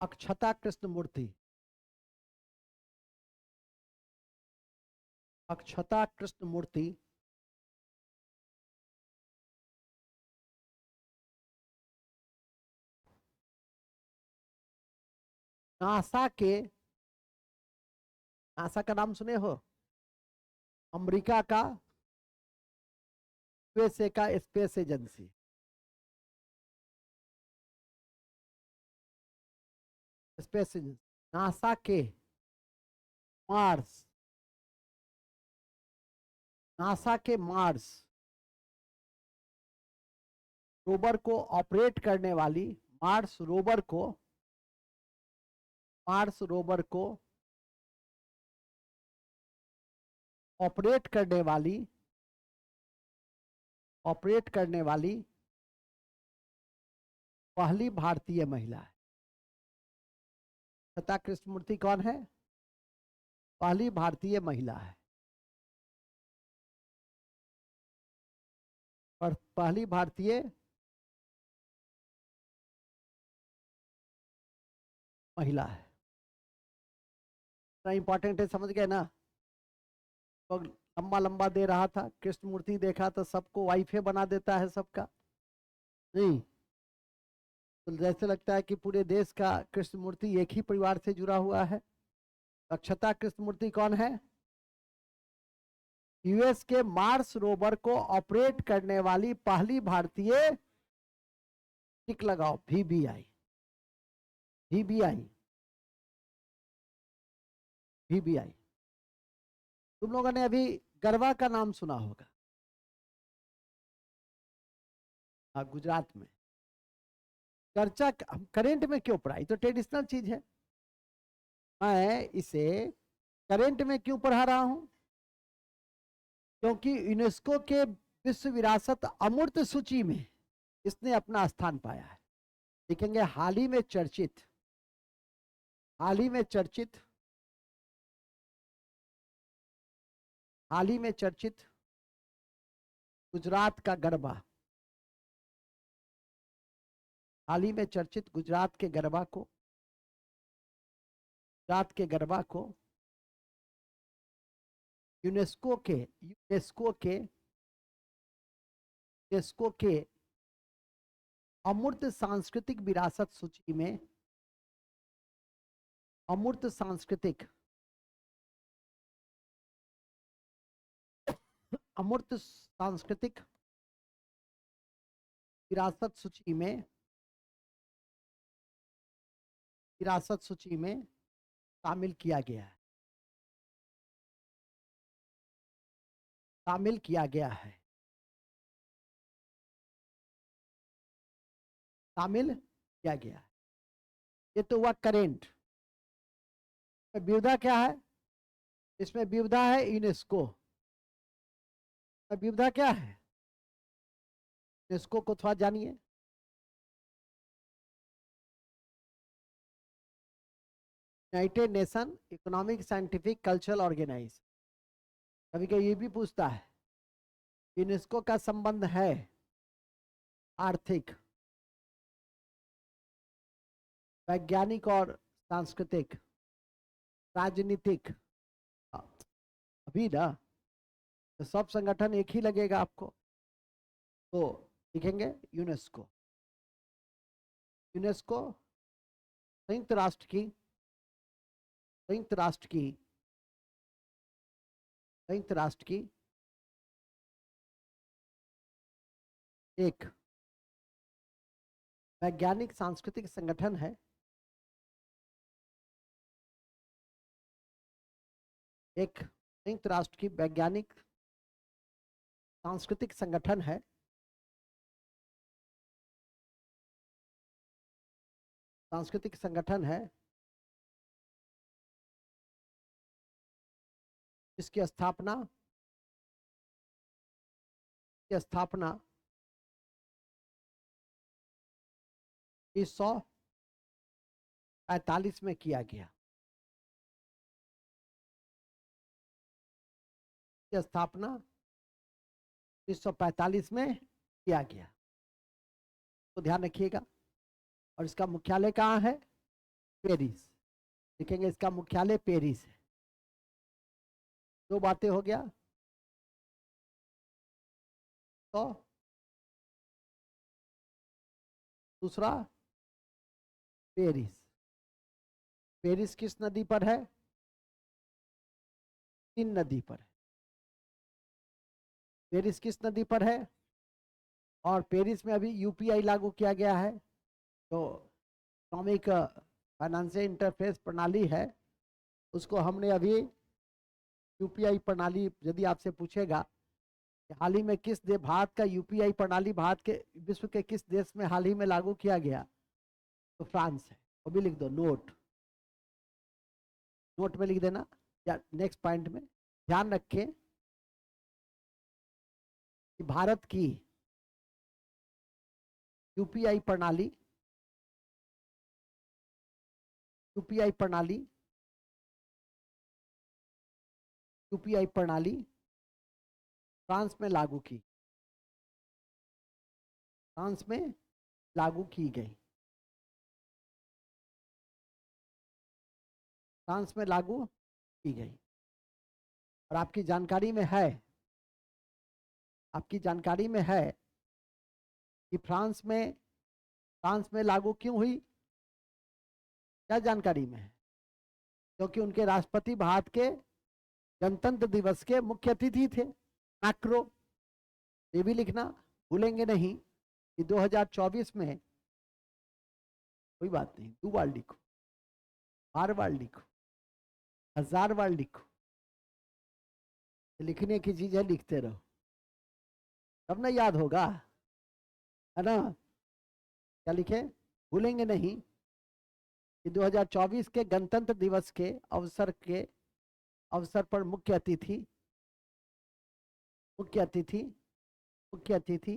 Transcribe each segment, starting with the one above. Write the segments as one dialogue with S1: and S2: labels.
S1: अक्षता कृष्णमूर्ति, अक्षता Krishnamurthy NASA के, NASA का नाम सुने हो? अमेरिका का यूएसए का space agency, space agency NASA के मार्स, नासा के मार्स रोवर को ऑपरेट करने वाली, मार्स रोवर को, मार्स रोवर को ऑपरेट करने वाली, ऑपरेट करने वाली पहली भारतीय महिला है। अक्षता कृष्णमूर्ति कौन है? पहली भारतीय महिला है, और पहली भारतीय महिला है। इतना इंपॉर्टेंट है, समझ गए ना? तो लंबा लंबा दे रहा था, कृष्णमूर्ति देखा तो सबको वाइफे बना देता है सबका, नहीं तो जैसे लगता है कि पूरे देश का कृष्णमूर्ति एक ही परिवार से जुड़ा हुआ है। अक्षता कृष्णमूर्ति कौन है? यूएस के मार्स रोवर को ऑपरेट करने वाली पहली भारतीय, टिक लगाओ, वीबीआई, वीबीआई, वीबीआई। तुम लोगों ने अभी गरबा का नाम सुना होगा, हाँ, गुजरात में। चर्चा करेंट में क्यों पढ़ाई? तो ट्रेडिशनल चीज है। मैं इसे करेंट में क्यों पढ़ा रहा हूं? क्योंकि यूनेस्को के विश्व विरासत अमूर्त सूची में इसने अपना स्थान पाया है। देखेंगे हाल ही में चर्चित, हाल ही में चर्चित, हाल ही में चर्चित गुजरात का गरबा, हाल ही में चर्चित गुजरात के गरबा को, गुजरात के गरबा को यूनेस्को के, यूनेस्को के, यूनेस्को के अमूर्त सांस्कृतिक विरासत सूची में, अमूर्त सांस्कृतिक, अमूर्त सांस्कृतिक विरासत सूची में, विरासत सूची में शामिल किया गया है, शामिल किया गया है, शामिल किया गया है। ये तो हुआ करेंट। विविधा क्या है? इसमें विविधा है यूनेस्को। विविधा क्या है? यूनेस्को को थोड़ा जानिए। United nation economic scientific cultural organize. कभी कभी ये भी पूछता है यूनेस्को का संबंध है आर्थिक, वैज्ञानिक और सांस्कृतिक, राजनीतिक, अभी ना तो सब संगठन एक ही लगेगा आपको, तो लिखेंगे यूनेस्को। यूनेस्को संयुक्त राष्ट्र की, संयुक्त राष्ट्र की, संयुक्त राष्ट्र की एक वैज्ञानिक सांस्कृतिक संगठन है, एक संयुक्त राष्ट्र की वैज्ञानिक सांस्कृतिक संगठन है, सांस्कृतिक संगठन है जिसकी स्थापना, की स्थापना 1945 में किया गया, की स्थापना 1945 में किया गया, तो ध्यान रखिएगा। और इसका मुख्यालय कहाँ है? पेरिस, लिखेंगे इसका मुख्यालय पेरिस है। दो बातें हो गया। तो दूसरा पेरिस, पेरिस किस नदी पर है? सीन नदी पर है। पेरिस किस नदी पर है? और पेरिस में अभी यूपीआई लागू किया गया है, तो इकोनॉमिक फाइनेंशियल इंटरफेस प्रणाली है, उसको हमने अभी यूपीआई प्रणाली, यदि आपसे पूछेगा कि हाल ही में किस देश, भारत का यूपीआई प्रणाली भारत के विश्व के किस देश में हाल ही में लागू किया गया, तो फ्रांस है। वो भी लिख दो, नोट, नोट में लिख देना या नेक्स्ट पॉइंट में। ध्यान रखें कि भारत की यूपीआई प्रणाली, यूपीआई प्रणाली, यूपीआई प्रणाली फ्रांस में लागू की, फ्रांस में लागू की गई, फ्रांस में लागू की गई। और आपकी जानकारी में है, आपकी जानकारी में है कि फ्रांस में लागू क्यों हुई? क्या जानकारी में है? क्योंकि उनके राष्ट्रपति भारत के गणतंत्र दिवस के मुख्य अतिथि थे, मैक्रो। ये भी लिखना भूलेंगे नहीं कि 2024 में, कोई बात नहीं, 2 बार लिखो, 8 बार लिखो, 1000 बार लिखो, लिखने की चीज है, लिखते रहो, तब ना याद होगा, है ना? क्या लिखे? भूलेंगे नहीं कि 2024 के गणतंत्र दिवस के अवसर पर मुख्य अतिथि, मुख्य अतिथि, मुख्य अतिथि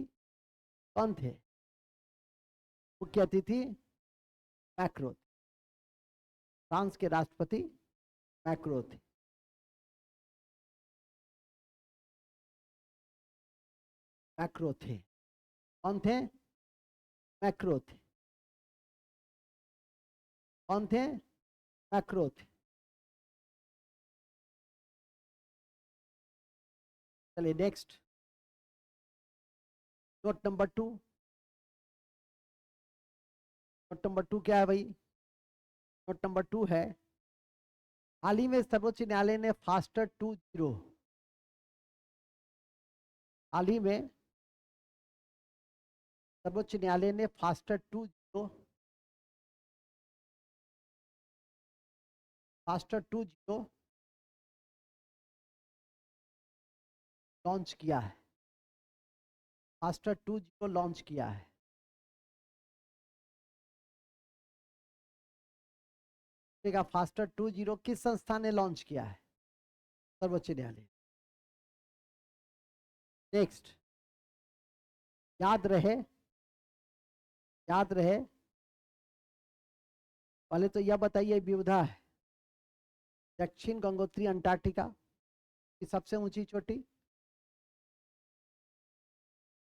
S1: कौन थे? मुख्य अतिथि मैक्रो, फ्रांस के राष्ट्रपति मैक्रो थे। मैक्रो थे, कौन थे? मैक्रो थे, कौन थे? मैक्रो थे। चलिए next, note number 2। Note number 2 क्या है भाई? नोट नंबर 2 है, हाल ही में सर्वोच्च न्यायालय ने फास्टर 2.0, हाल ही में सर्वोच्च न्यायालय ने फास्टर 2.0, फास्टर 2.0 लॉन्च किया है, फास्टर 2.0 लॉन्च किया है। फास्टर 2.0 किस संस्था ने लॉन्च किया है? सर्वोच्च न्यायालय। नेक्स्ट, याद रहे, याद रहे, पहले तो यह बताइए विविधा है, दक्षिण गंगोत्री अंटार्कटिका की सबसे ऊंची चोटी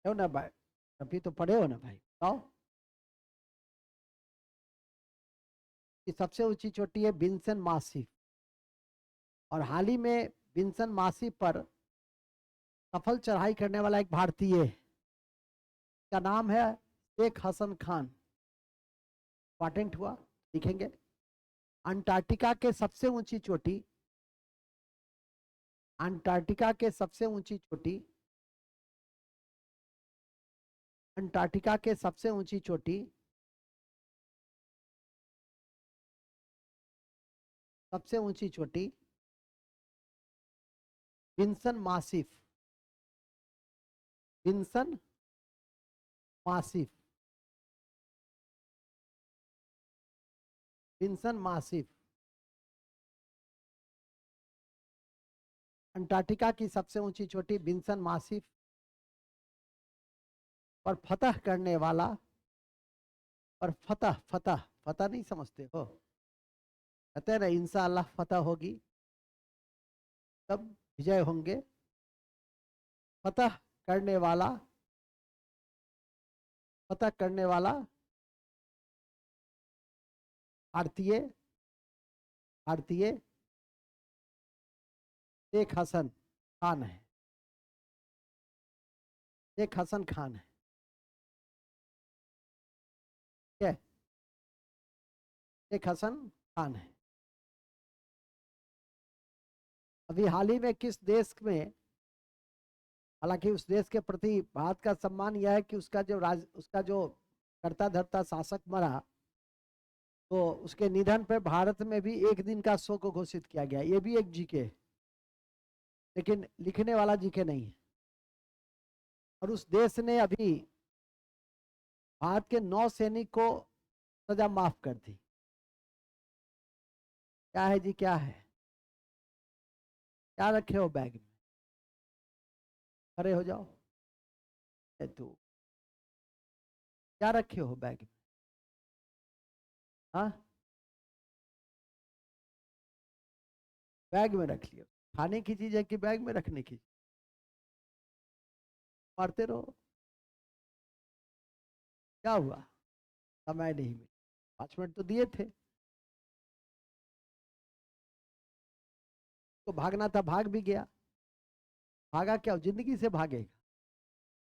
S1: है ना भाई? अभी तो पढ़े हो ना भाई, बताओ। की सबसे ऊंची चोटी है विंसन मासिफ, और हाल ही में विंसन मासिफ पर सफल चढ़ाई करने वाला एक भारतीय का नाम है शेख हसन खान। इंपॉर्टेंट हुआ, लिखेंगे। अंटार्कटिका के सबसे ऊंची चोटी, अंटार्कटिका के सबसे ऊंची चोटी, अंटार्कटिका के सबसे ऊंची चोटी, सबसे ऊंची चोटी विंसन मासिफ, विंसन मासिफ, विंसन मासिफ। अंटार्कटिका की सबसे ऊंची चोटी विंसन मासिफ पर फतह करने वाला, और फतह फतह फतह नहीं समझते हो? कहते हैं ना इंशाअल्लाह फतह होगी, तब विजय होंगे। फतह करने वाला, फतह करने वाला भारतीय भारतीय शेख हसन खान है, शेख हसन खान है, क्या शेख हसन खान है। अभी हाल ही में किस देश में, हालांकि उस देश के प्रति भारत का सम्मान यह है कि उसका जो करता धरता शासक मरा, तो उसके निधन पर भारत में भी एक दिन का शोक घोषित किया गया। ये भी एक जीके, लेकिन लिखने वाला जीके नहीं है। और उस देश ने अभी भारत के 9 सैनिक को सजा माफ कर दी। क्या है जी, क्या है, क्या रखे हो बैग में? खड़े हो जाओ। तू क्या रखे हो बैग में? हाँ, बैग में रख लियो। खाने की चीज है कि बैग में रखने की? मारते रहो। क्या हुआ? समय नहीं मिला, 5 मिनट तो दिए थे। तो भागना था, भाग भी गया। भागा क्या, जिंदगी से भागेगा,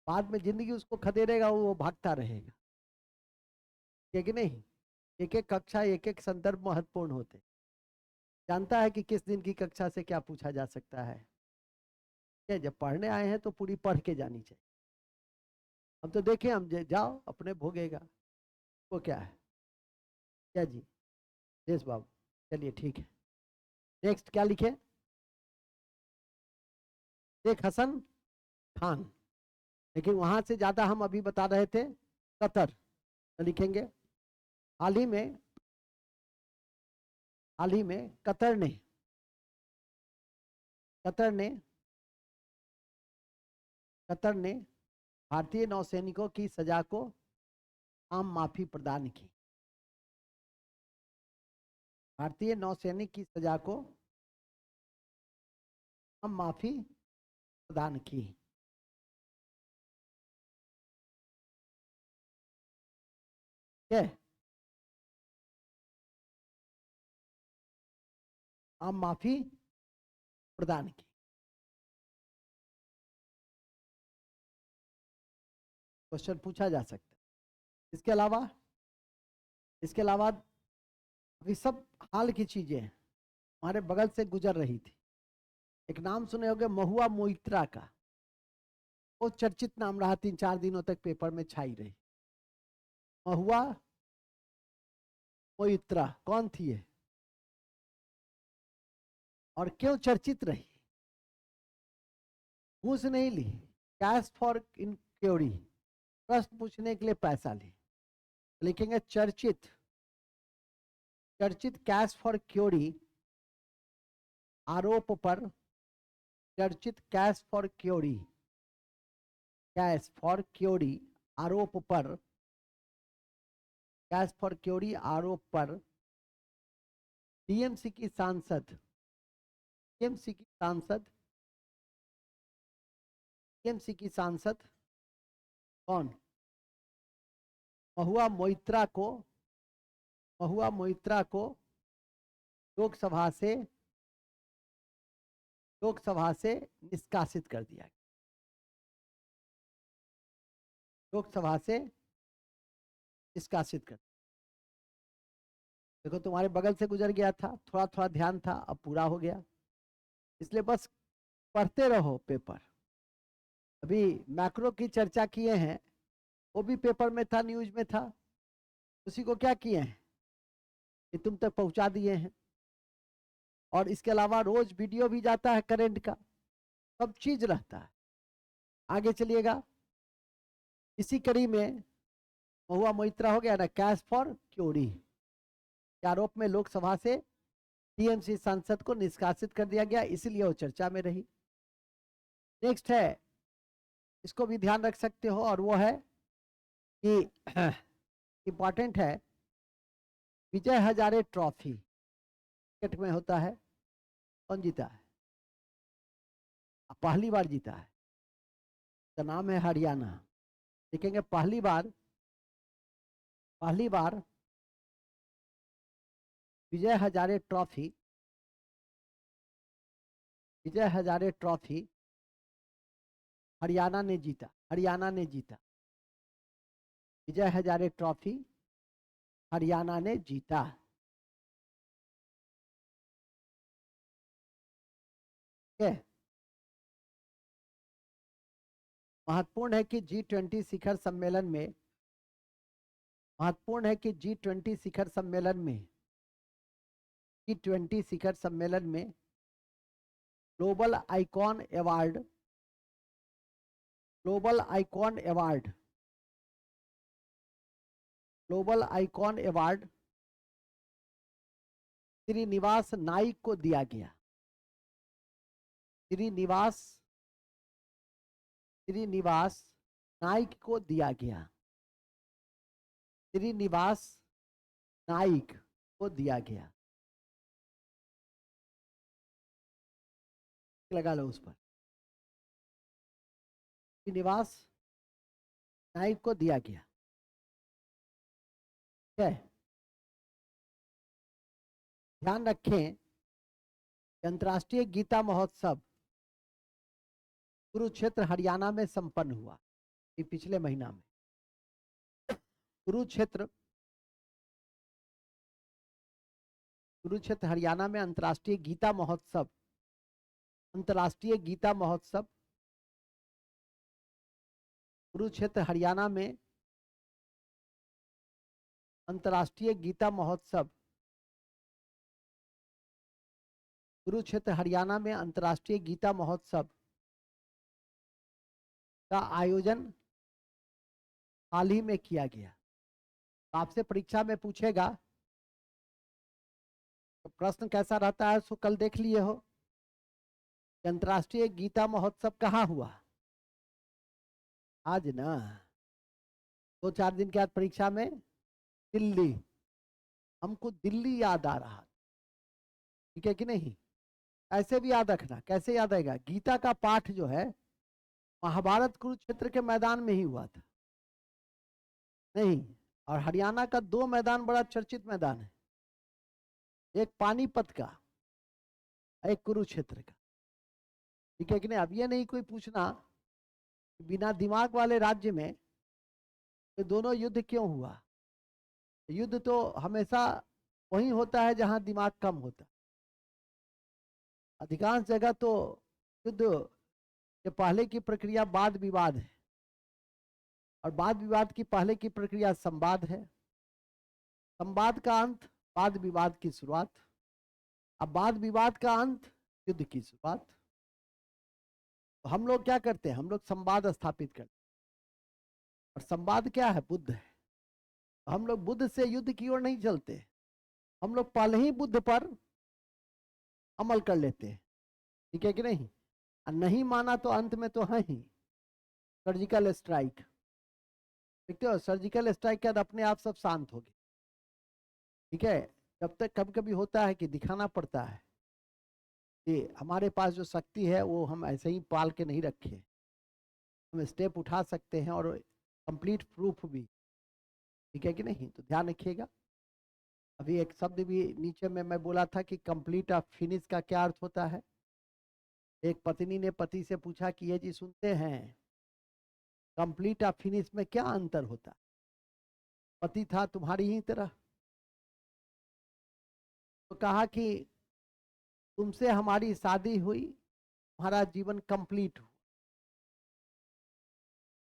S1: बाद में जिंदगी उसको खदेड़ेगा, वो भागता रहेगा। ठीक है कि नहीं? एक एक कक्षा, एक एक संदर्भ महत्वपूर्ण होते। जानता है कि किस दिन की कक्षा से क्या पूछा जा सकता है। क्या जब पढ़ने आए हैं तो पूरी पढ़ के जानी चाहिए। हम तो देखें, हम जाओ अपने भोगेगा। वो क्या है, क्या जी? यस बाबू, चलिए ठीक है। नेक्स्ट क्या लिखे? शेख हसन खान। लेकिन वहां से ज्यादा हम अभी बता रहे थे कतर, तो लिखेंगे हाल ही में, हाल ही में कतर ने कतर ने भारतीय नौसैनिकों की सजा को आम माफी प्रदान की। भारतीय नौसैनिक की सजा को आम माफी प्रदान की। क्या? आम माफी प्रदान की। क्वेश्चन पूछा जा सकता है। इसके अलावा अभी सब हाल की चीजें हमारे बगल से गुजर रही थी। एक नाम सुने होंगे महुआ मोइत्रा का। वो चर्चित नाम रहा, 3-4 दिनों तक पेपर में छाई रही। महुआ मोइत्रा कौन थी ये, और क्यों चर्चित रही? घूस नहीं ली, कैश फॉर इंक्वायरी, प्रश्न पूछने के लिए पैसा ली। लिखेंगे चर्चित, चर्चित कैश फॉर क्योरी आरोप पर, चर्चित cash for query, cash for query आरोप पर, कैश फॉर क्योरी आरोप पर टीएमसी की सांसद, टीएमसी की सांसद, टीएमसी की सांसद कौन? महुआ मोइत्रा को, महुआ मोइत्रा को लोकसभा से, लोकसभा से निष्कासित कर दिया। लोकसभा से निष्कासित कर। देखो तुम्हारे बगल से गुजर गया था, थोड़ा थोड़ा ध्यान था, अब पूरा हो गया। इसलिए बस पढ़ते रहो पेपर। अभी मैक्रो की चर्चा किए हैं, वो भी पेपर में था, न्यूज में था। उसी को क्या किए हैं कि तुम तक पहुंचा दिए हैं। और इसके अलावा रोज वीडियो भी जाता है करंट का, सब चीज रहता है। आगे चलिएगा। इसी कड़ी में महुआ मोइत्रा हो गया ना, कैश फॉर क्योरी के आरोप में लोकसभा से टीएमसी सांसद को निष्कासित कर दिया गया, इसलिए वो चर्चा में रही। नेक्स्ट है, इसको भी ध्यान रख सकते हो, और वो है कि इंपॉर्टेंट है, विजय हजारे ट्रॉफी क्रिकेट में होता है, कौन जीता है? पहली बार जीता है, उसका नाम है हरियाणा। देखेंगे पहली बार, पहली बार विजय हजारे ट्रॉफी, विजय हजारे ट्रॉफी हरियाणा ने जीता, हरियाणा ने जीता। विजय हजारे ट्रॉफी हरियाणा ने जीता। महत्वपूर्ण है कि G20 शिखर सम्मेलन में, महत्वपूर्ण है कि G20 शिखर सम्मेलन में, G20 शिखर सम्मेलन में global icon award, global icon award, global icon award Shrinivas Naik को दिया गया। श्रीनिवास नाइक को दिया गया। श्रीनिवास नाइक को दिया गया। लगा लो उस पर, श्रीनिवास नाइक को दिया गया। ठीक है, ध्यान रखें अंतर्राष्ट्रीय गीता महोत्सव कुरुक्षेत्र हरियाणा में संपन्न हुआ। ये पिछले महीना में कुरुक्षेत्र हरियाणा में अंतर्राष्ट्रीय गीता महोत्सव, अंतर्राष्ट्रीय गीता महोत्सव कुरुक्षेत्र हरियाणा में अंतर्राष्ट्रीय गीता महोत्सव कुरुक्षेत्र हरियाणा में अंतर्राष्ट्रीय गीता महोत्सव का आयोजन हाल ही में किया गया। आपसे परीक्षा में पूछेगा तो प्रश्न कैसा रहता है, सो कल देख लिए हो। अंतर्राष्ट्रीय गीता महोत्सव कहाँ हुआ? आज ना, 2-4 दिन के बाद परीक्षा में दिल्ली। हमको दिल्ली याद आ रहा, ठीक है कि नहीं? ऐसे भी याद रखना। कैसे याद आएगा? गीता का पाठ जो है महाभारत कुरुक्षेत्र के मैदान में ही हुआ था, नहीं? और हरियाणा का 2 मैदान बड़ा चर्चित मैदान है, एक पानीपत का, एक कुरुक्षेत्र का, ठीक है कि नहीं? अब ये नहीं कोई पूछना बिना दिमाग वाले राज्य में ये दोनों युद्ध क्यों हुआ। युद्ध तो हमेशा वही होता है जहां दिमाग कम होता। अधिकांश जगह तो युद्ध के पहले की प्रक्रिया वाद विवाद है, और वाद विवाद की पहले की प्रक्रिया संवाद है। संवाद का अंत वाद विवाद की शुरुआत, अब वाद विवाद का अंत युद्ध की शुरुआत। तो हम लोग क्या करते हैं? हम लोग संवाद स्थापित करते हैं, और संवाद क्या है? बुद्ध है। तो हम लोग बुद्ध से युद्ध की ओर नहीं चलते, हम लोग पहले ही बुद्ध पर अमल कर लेते हैं, ठीक है कि नहीं? और नहीं माना तो अंत में तो है ही सर्जिकल स्ट्राइक, देखते हो? सर्जिकल स्ट्राइक के बाद अपने आप सब शांत हो गए, ठीक है? जब तक कभी कभी होता है कि दिखाना पड़ता है कि हमारे पास जो शक्ति है वो हम ऐसे ही पाल के नहीं रखे, हम स्टेप उठा सकते हैं, और कंप्लीट प्रूफ भी, ठीक है कि नहीं? तो ध्यान रखिएगा। अभी एक शब्द भी नीचे में मैं बोला था कि कंप्लीट ऑफ फिनिश का क्या अर्थ होता है। एक पत्नी ने पति से पूछा कि ये जी सुनते हैं कंप्लीट ऑफ फिनिश में क्या अंतर होता? पति था तुम्हारी ही तरह, तो कहा कि तुमसे हमारी शादी हुई, हमारा जीवन कंप्लीट हुआ।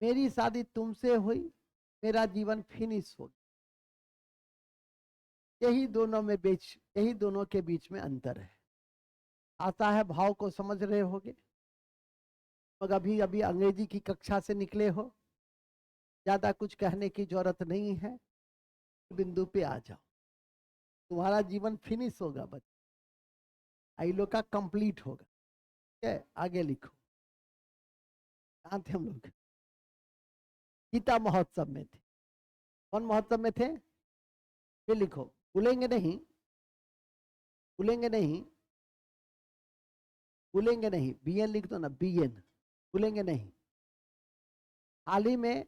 S1: मेरी शादी तुमसे हुई, मेरा जीवन फिनिश हो गया। यही दोनों के बीच में अंतर है। आशा है भाव को समझ रहे होगे। मगर अभी अभी अंग्रेजी की कक्षा से निकले हो, ज्यादा कुछ कहने की जरूरत नहीं है, बिंदु पे आ जाओ। तुम्हारा जीवन फिनिश होगा बच्चे, आइलो का कंप्लीट होगा, ठीक है? आगे लिखो। कहाँ थे हम लोग? गीता महोत्सव में थे। कौन महोत्सव में थे? फिर लिखो, भूलेंगे नहीं, भूलेंगे नहीं, भूलेंगे नहीं। बीएन लिख दो ना, बीएन, भूलेंगे नहीं। हाल ही में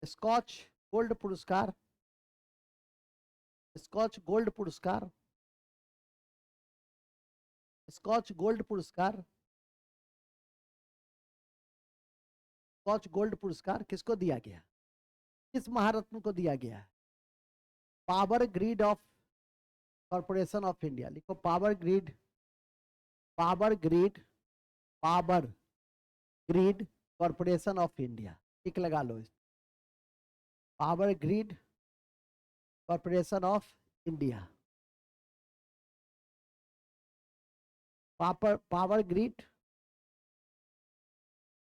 S1: स्कॉच गोल्ड पुरस्कार, स्कॉच गोल्ड पुरस्कार स्कॉच गोल्ड पुरस्कार, स्कॉच गोल्ड पुरस्कार किसको दिया गया, किस महारत्न को दिया गया है? Power grid of corporation of India, लिखो power grid, power grid, power grid corporation of India, tick लगा लो इस, power grid corporation of India, power grid,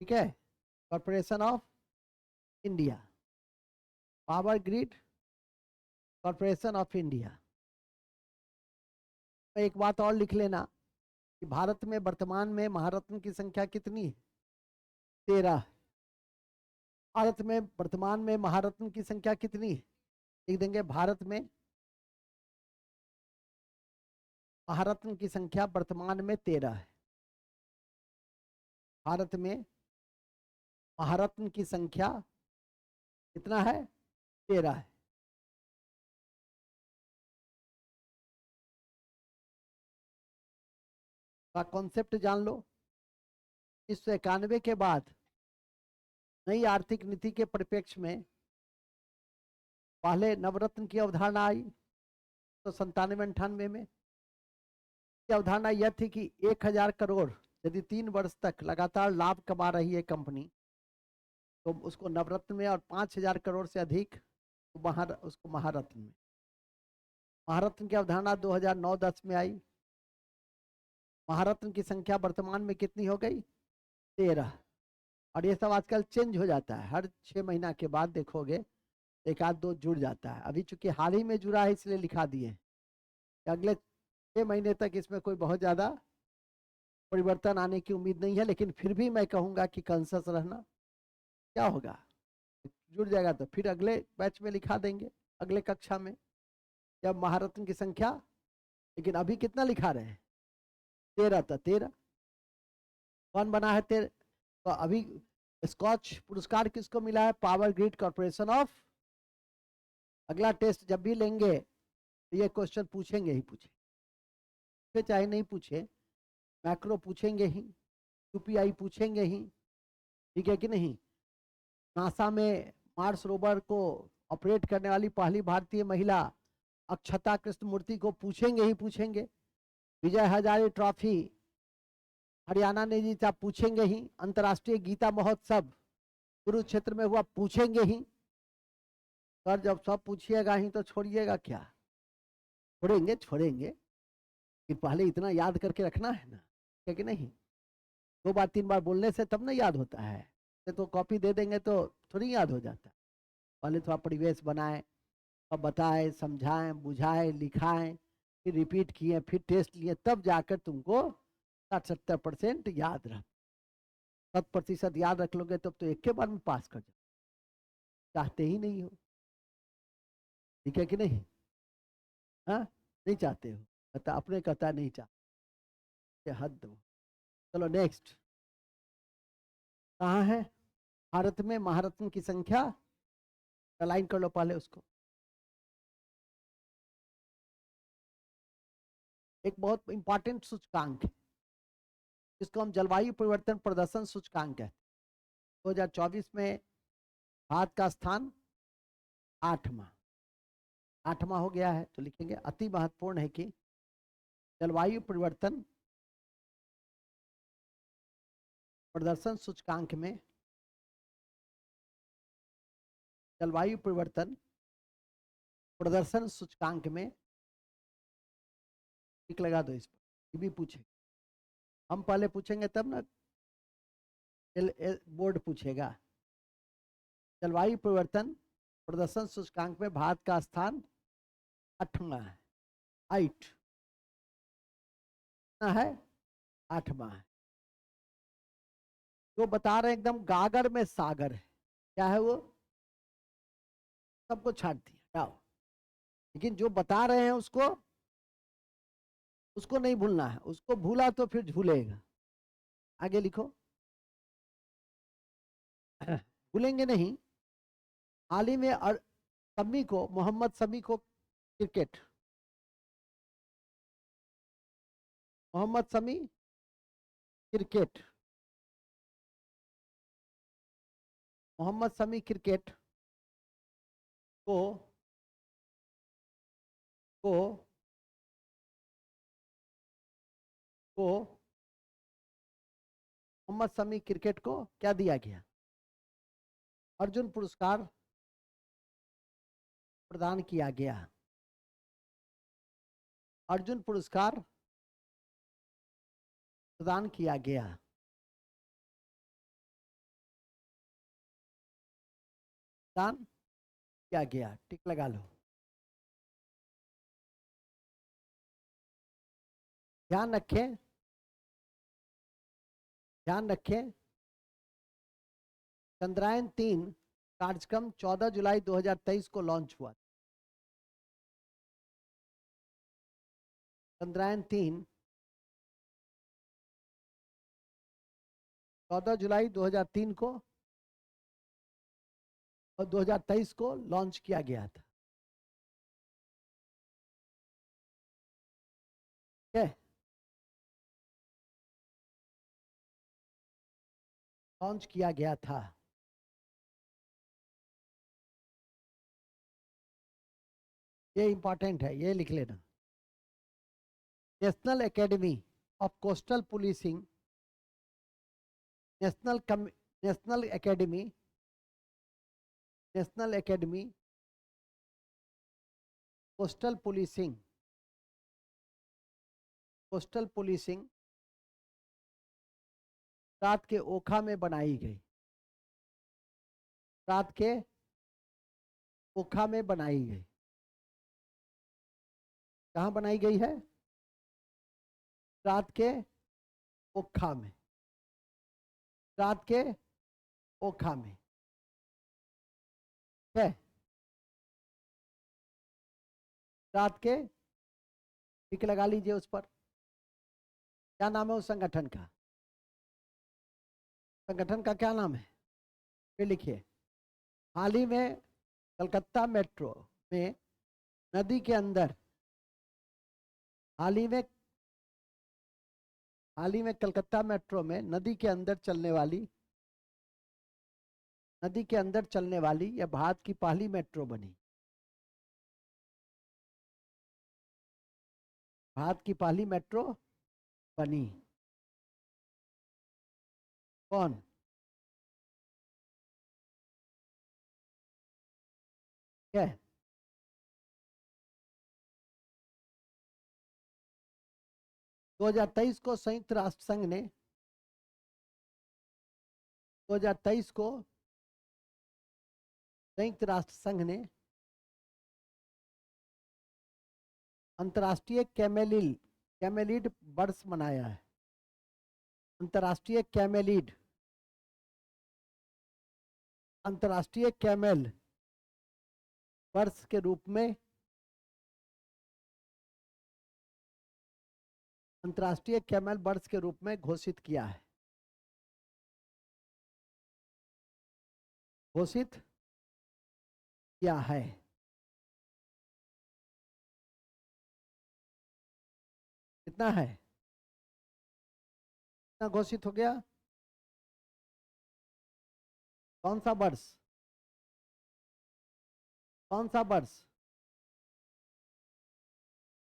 S1: ठीक है, corporation of India, power grid corporation of India. एक बात और लिख लेना कि भारत में वर्तमान में महारत्न की संख्या कितनी है? 13। भारत में वर्तमान में महारत्न की संख्या कितनी है? लिख देंगे भारत में महारत्न की संख्या वर्तमान में 13 है। भारत में महारत्न की संख्या कितना है? 13 है। का कॉन्सेप्ट जान लो। 1991 के बाद नई आर्थिक नीति के परिप्रेक्ष्य में पहले नवरत्न की अवधारणा आई तो 97-98 में। अवधारणा यह थी कि 1000 करोड़ यदि 3 वर्ष तक लगातार लाभ कमा रही है कंपनी तो उसको नवरत्न में, और 5000 करोड़ से अधिक तो उसको महारत्न में। महारत्न की अवधारणा 2009-10 में आई। महारत्न की संख्या वर्तमान में कितनी हो गई? 13। और ये सब आजकल चेंज हो जाता है, हर 6 महीना के बाद देखोगे एक आध दो जुड़ जाता है। अभी चूंकि हाल ही में जुड़ा है इसलिए लिखा दिए, अगले 6 महीने तक इसमें कोई बहुत ज्यादा परिवर्तन आने की उम्मीद नहीं है, लेकिन फिर भी मैं कहूंगा कि कॉन्शियस रहना। क्या होगा, जुड़ जाएगा तो फिर अगले बैच में लिखा देंगे, अगले कक्षा में, जब महारत्न की संख्या। लेकिन अभी कितना लिखा रहे हैं? 13 था, 13। कौन बना है 13? तो अभी स्कॉच पुरस्कार किसको मिला है? Power grid corporation of. अगला टेस्ट जब भी लेंगे तो ये क्वेश्चन पूछेंगे ही पूछे, चाहे नहीं पूछे, मैक्रो पूछेंगे ही, यूपीआई पूछेंगे ही, ठीक है कि नहीं। नासा में मार्स रोवर को ऑपरेट करने वाली पहली भारतीय महिला अक्षता कृष्णमूर्ति को पूछेंगे ही पूछेंगे। विजय हजारे ट्रॉफी हरियाणा ने जीता, पूछेंगे ही। अंतर्राष्ट्रीय गीता महोत्सव कुरुक्षेत्र में हुआ, पूछेंगे ही। सर जब सब पूछिएगा ही तो छोड़िएगा क्या? छोड़ेंगे छोड़ेंगे, कि पहले इतना याद करके रखना है ना, क्या कि नहीं। 2 बार 3 बार बोलने से तब ना याद होता है, तो कॉपी दे देंगे तो थोड़ी याद हो जाता है। पहले थोड़ा परिवेश बनाए, अब बताए, समझाएं, बुझाएं, लिखाएं, फिर रिपीट किए, फिर टेस्ट लिए, तब जाकर तुमको 60-70% याद रह। 100% याद रख लोगे तब तो एक के बार में पास कर जाओ, चाहते ही नहीं हो, ठीक है कि नहीं। हाँ, नहीं चाहते हो, कहता अपने कहता नहीं चाहते, हद दो। चलो नेक्स्ट, कहाँ है भारत में महारत्न की संख्या? लाइन कर लो पहले उसको। एक बहुत इंपॉर्टेंट सूचकांक है जिसको हम जलवायु परिवर्तन प्रदर्शन सूचकांक है। 2024 में भारत का स्थान 8वां हो गया है, तो लिखेंगे अति महत्वपूर्ण है कि जलवायु परिवर्तन प्रदर्शन सूचकांक में, जलवायु परिवर्तन प्रदर्शन सूचकांक में टिक लगा दो इस पर। ये भी पूछे, हम पहले पूछेंगे तब ना बोर्ड पूछेगा। जलवायु परिवर्तन प्रदर्शन सूचकांक में भारत का स्थान 8वां है। 8 है, 8वां है। जो बता रहे हैं एकदम गागर में सागर है, क्या है वो? सबको छाट दिया, लेकिन जो बता रहे हैं उसको नहीं भूलना है, उसको भूला तो फिर झूलेगा। आगे लिखो, भूलेंगे नहीं। हाल ही में शमी को, मोहम्मद शमी को cricket Mohammed Shami cricket, Mohammed Shami cricket को को को मोहम्मद शमी क्रिकेट को क्या दिया गया? अर्जुन पुरस्कार प्रदान किया गया। अर्जुन पुरस्कार प्रदान किया गया। प्रदान किया गया, टिक लगा लो। ध्यान रखें, ध्यान रखें, चंद्रयान-3 कार्यक्रम 14 जुलाई 2023 को लॉन्च हुआ। चंद्रयान-3 14 जुलाई 2003 को और 2023 को लॉन्च किया गया था। लॉन्च किया गया था। ये इंपॉर्टेंट है, ये लिख लेना। National academy of coastal policing, national academy coastal policing रात के ओखा में बनाई गई। रात के ओखा में बनाई गई। कहाँ बनाई गई है? रात के ओखा में। रात के ओखा में है। रात के टिक लगा लीजिए उस पर। क्या नाम है उस संगठन का? संगठन का क्या नाम है? फिर लिखिए। हाल ही में कलकत्ता मेट्रो में नदी के अंदर, हाल ही में कलकत्ता मेट्रो में नदी के अंदर चलने वाली यह भारत की पहली मेट्रो बनी। भारत की पहली मेट्रो बनी। कौन? क्या? 2023 को संयुक्त राष्ट्र संघ ने 2023 को संयुक्त राष्ट्र संघ ने अंतर्राष्ट्रीय कैमेलिड वर्ष मनाया है। अंतर्राष्ट्रीय कैमेल वर्ष के रूप में, अंतर्राष्ट्रीय कैमल वर्ष के रूप में घोषित किया है। घोषित किया है। कितना है? कितना घोषित हो गया? कौन सा वर्ष? कौन सा वर्ष?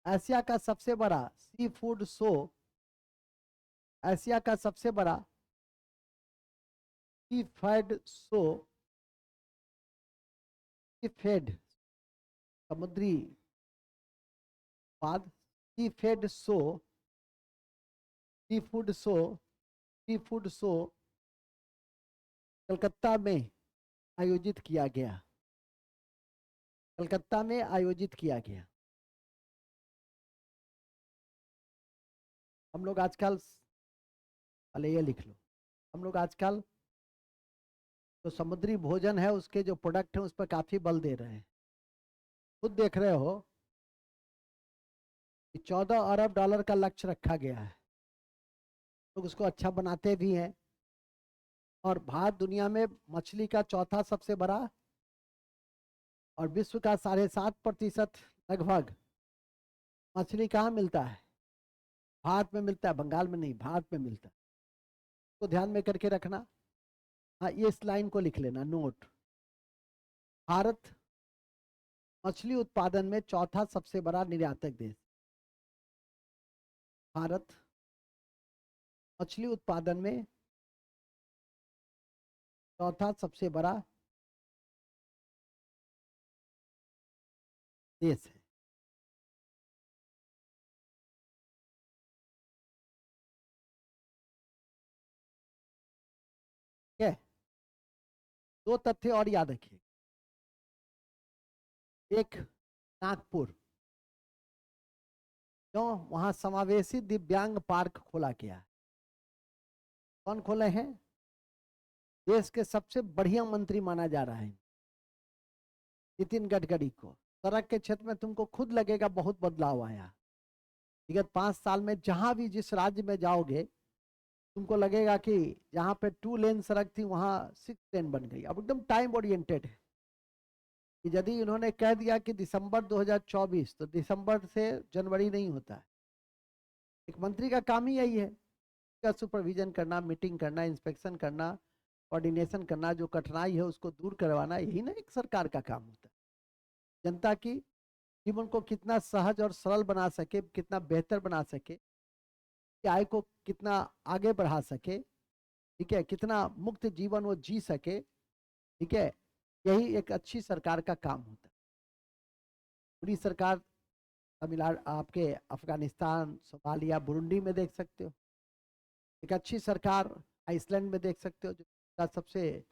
S1: एशिया का सबसे बड़ा सी फूड शो, एशिया का सबसे बड़ा सी फूड शो, समुद्री उत्पाद, सी फूड शो कलकत्ता में आयोजित किया गया। कलकत्ता में आयोजित किया गया। हम लोग आजकल, पहले ये लिख लो, हम लोग आजकल तो समुद्री भोजन है उसके जो प्रोडक्ट है उस पर काफी बल दे रहे हैं। खुद देख रहे हो कि 14 अरब डॉलर का लक्ष्य रखा गया है। लोग उसको अच्छा बनाते भी हैं और भारत दुनिया में मछली का चौथा सबसे बड़ा और विश्व का 7.5% लगभग मछली कहाँ मिलता है? भारत में मिलता है, बंगाल में नहीं, भारत में मिलता है। तो ध्यान में करके रखना। हाँ, ये इस लाइन को लिख लेना, नोट। भारत मछली उत्पादन में चौथा सबसे बड़ा निर्यातक देश। भारत मछली उत्पादन में चौथा सबसे बड़ा देश है। ठीक है, दो तथ्य और याद रखिए। एक, नागपुर, क्यों वहां समावेशी दिव्यांग पार्क खोला गया है। कौन खोले हैं? देश के सबसे बढ़िया मंत्री माना जा रहा है नितिन गडकरी को। सड़क के क्षेत्र में तुमको खुद लगेगा बहुत बदलाव आया। विगत 5 साल में जहां भी जिस राज्य में जाओगे तुमको लगेगा कि जहां पे 2 लेन सड़क थी वहां 6 लेन बन गई। अब एकदम टाइम ओरिएंटेड है कि यदि इन्होंने कह दिया कि दिसंबर 2024, तो दिसंबर से जनवरी नहीं होता है। एक मंत्री का काम ही यही है, का सुपरविजन करना, मीटिंग करना, इंस्पेक्शन करना, कोऑर्डिनेशन करना, जो कठिनाई है उसको दूर करवाना, यही ना एक सरकार का काम होता है। जनता की जीवन को कितना सहज और सरल बना सके, कितना बेहतर बना सके, आय को कितना आगे बढ़ा सके, ठीक है, कितना मुक्त जीवन वो जी सके, ठीक है, यही एक अच्छी सरकार का काम होता है। पूरी सरकार तमिलनाडु, आपके अफगानिस्तान, सोमालिया, बुरुंडी में देख सकते हो। एक अच्छी सरकार आइसलैंड में देख सकते हो, जो का सबसे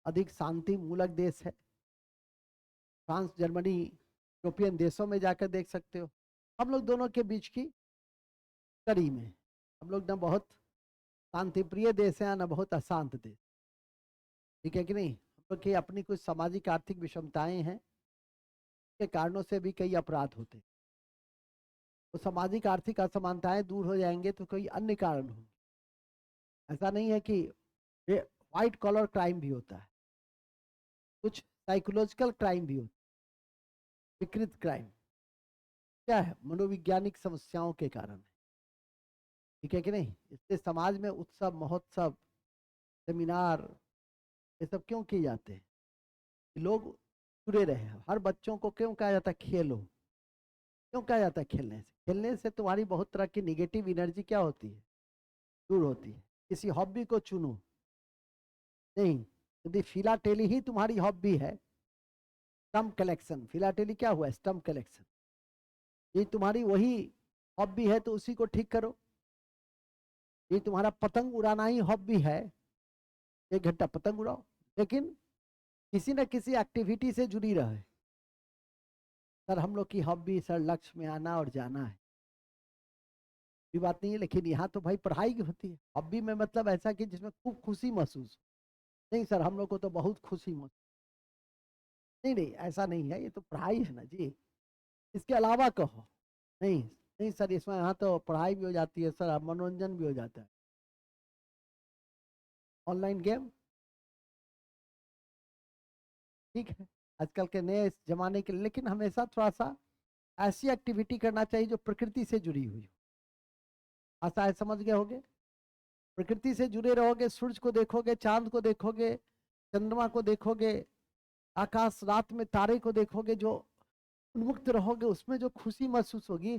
S1: अधिक शांति मूलक देश है। फ्रांस, जर्मनी, यूरोपियन देशों में जाकर देख सकते हो। हम लोग दोनों के बीच की कड़ी में, हम लोग ना बहुत शांति प्रिय देश है, ना बहुत अशांत देश। ठीक है कि नहीं? हम लोग की अपनी कुछ सामाजिक आर्थिक विषमताएं हैं, के कारणों से भी कई अपराध होते। तो सामाजिक आर्थिक असमानताएं दूर हो जाएंगे तो कोई अन्य कारण होंगे। ऐसा नहीं है कि व्हाइट कॉलर क्राइम भी होता है, कुछ साइकोलॉजिकल क्राइम भी होता है, विकृत क्राइम। क्या है? मनोवैज्ञानिक समस्याओं के कारण है। ठीक है कि नहीं? इससे समाज में उत्सव, महोत्सव, सेमिनार, ये सब क्यों किए जाते हैं? लोग जुड़े रहे। हर बच्चों को क्यों कहा जाता है खेलो? क्यों कहा जाता है खेलने से? खेलने से तुम्हारी बहुत तरह की निगेटिव एनर्जी क्या होती है? दूर होती है। किसी हॉबी को चुनो। नहीं, यदि फिलाटेली ही तुम्हारी हॉबी है, स्टम्प कलेक्शन, फिलाटेली क्या हुआ? Stump collection. ये तुम्हारी वही हॉबी है तो उसी को ठीक करो। ये तुम्हारा पतंग उड़ाना ही हॉबी है, 1 घंटा पतंग उड़ाओ, लेकिन किसी न किसी एक्टिविटी से जुड़ी रहे। सर हम लोग की हॉबी सर लक्ष्य में आना और जाना है, ये बात नहीं है। लेकिन यहाँ तो भाई पढ़ाई की होती है। हॉबी में मतलब ऐसा कि जिसमें खूब खुशी महसूस। नहीं सर हम लोग को तो बहुत खुशी महसूस। नहीं नहीं, ऐसा नहीं है, ये तो पढ़ाई है ना जी, इसके अलावा कहो। नहीं नहीं सर, इसमें यहाँ तो पढ़ाई भी हो जाती है सर, मनोरंजन भी हो जाता है। ऑनलाइन गेम, ठीक है, आजकल के नए जमाने के, लेकिन हमेशा थोड़ा सा ऐसी एक्टिविटी करना चाहिए जो प्रकृति से जुड़ी हुई हो। आशा है समझ गए होगे। प्रकृति से जुड़े रहोगे, सूरज को देखोगे, चांद को देखोगे, चंद्रमा को देखोगे, आकाश रात में तारे को देखोगे, जो उन्मुक्त रहोगे, उसमें जो खुशी महसूस होगी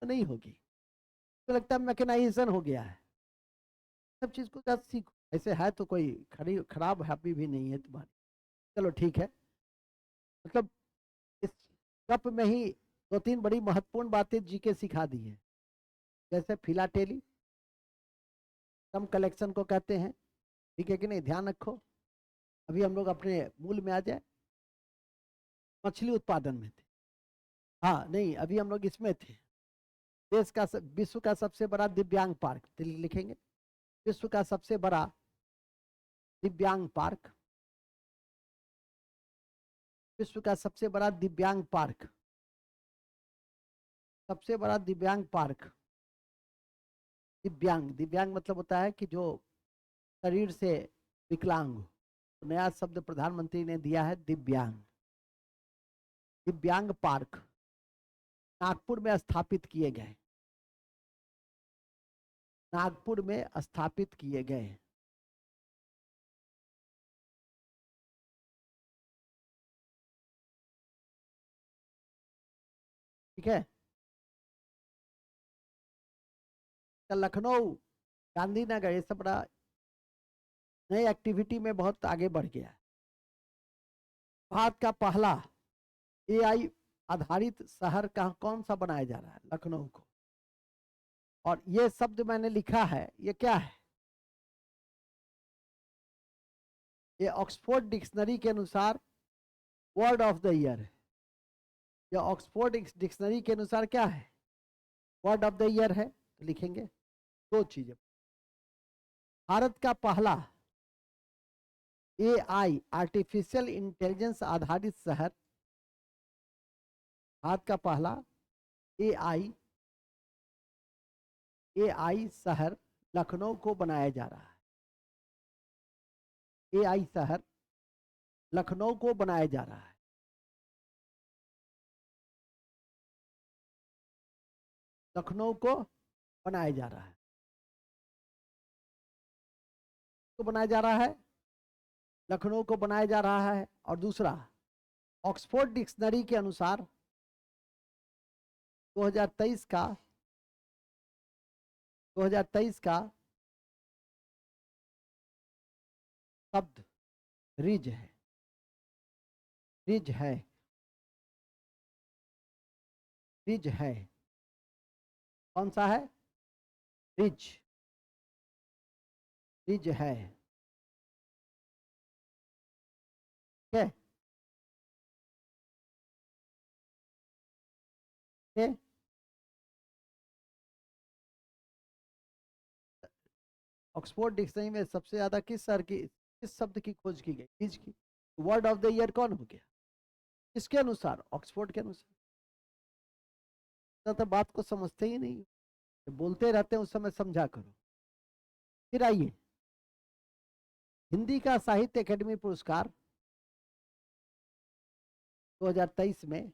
S1: तो नहीं होगी। तो लगता है मैकेनाइजेशन हो गया है। सब चीज को जब सीखो। ऐसे है तो कोई खराब हैप्पी भी नहीं है तुम्हारी। चलो ठीक है, मतलब इस गप में ही 2-3 बड़ी महत्वपूर्ण बातें जीके सिखा दी है। जैसे फिलाटेली, सम कलेक्शन को कहते हैं। ठीक है कि नहीं? ध्यान रखो। अभी हम लोग अपने मूल में आ जाए। मछली उत्पादन में थे। हाँ नहीं, अभी हम लोग इसमें थे। देश का विश्व का सबसे बड़ा दिव्यांग पार्क लिखेंगे। विश्व का सबसे बड़ा दिव्यांग पार्क, विश्व का सबसे बड़ा दिव्यांग पार्क, सबसे बड़ा दिव्यांग पार्क। दिव्यांग, दिव्यांग मतलब होता है कि जो शरीर से विकलांग हो। तो नया शब्द प्रधानमंत्री ने दिया है दिव्यांग। दिव्यांग पार्क नागपुर में स्थापित किए गए। नागपुर में स्थापित किए गए। ठीक है। लखनऊ, गांधीनगर, ये सब बड़ा नई एक्टिविटी में बहुत आगे बढ़ गया है। भारत का पहला एआई आधारित शहर कौन सा बनाया जा रहा है? लखनऊ को। और ये शब्द मैंने लिखा है, ये क्या है? ये ऑक्सफोर्ड डिक्शनरी के अनुसार वर्ड ऑफ द ईयर है। ये ऑक्सफोर्ड डिक्शनरी के अनुसार क्या है? वर्ड ऑफ द ईयर है। तो लिखेंगे दो चीजें। भारत का पहला एआई आर्टिफिशियल इंटेलिजेंस आधारित शहर, भारत का पहला एआई शहर लखनऊ को बनाया जा रहा है। एआई शहर लखनऊ को बनाया जा रहा है। लखनऊ को बनाया जा रहा है। तो बनाया जा रहा है, लखनऊ को बनाया जा रहा है। और दूसरा, ऑक्सफोर्ड डिक्शनरी के अनुसार 2023 का शब्द रिज है। रिज है। रिज है। कौन सा है? रिज। रिज है। ठीक है। ऑक्सफोर्ड डिक्शनरी में सबसे ज्यादा किस शब्द की खोज की गई? रिज की। वर्ड ऑफ द ईयर कौन हो गया? किसके अनुसार? ऑक्सफोर्ड के अनुसार। तो बात को समझते ही नहीं, बोलते रहते हैं, उस समय समझा करो। फिर आइए, हिंदी का साहित्य अकादमी पुरस्कार 2023 में,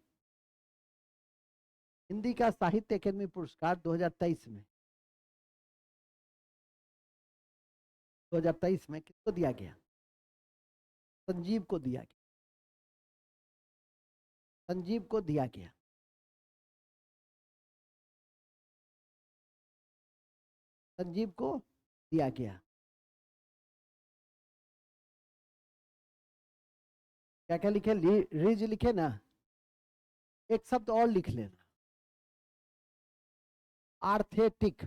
S1: हिंदी का साहित्य अकादमी पुरस्कार 2023 में किसको दिया गया? संजीव को दिया गया। संजीव को दिया गया। संजीव को दिया गया। क्या क्या लिखे? रिज लिखे ना, एक शब्द और लिख लेना, आर्थेटिक।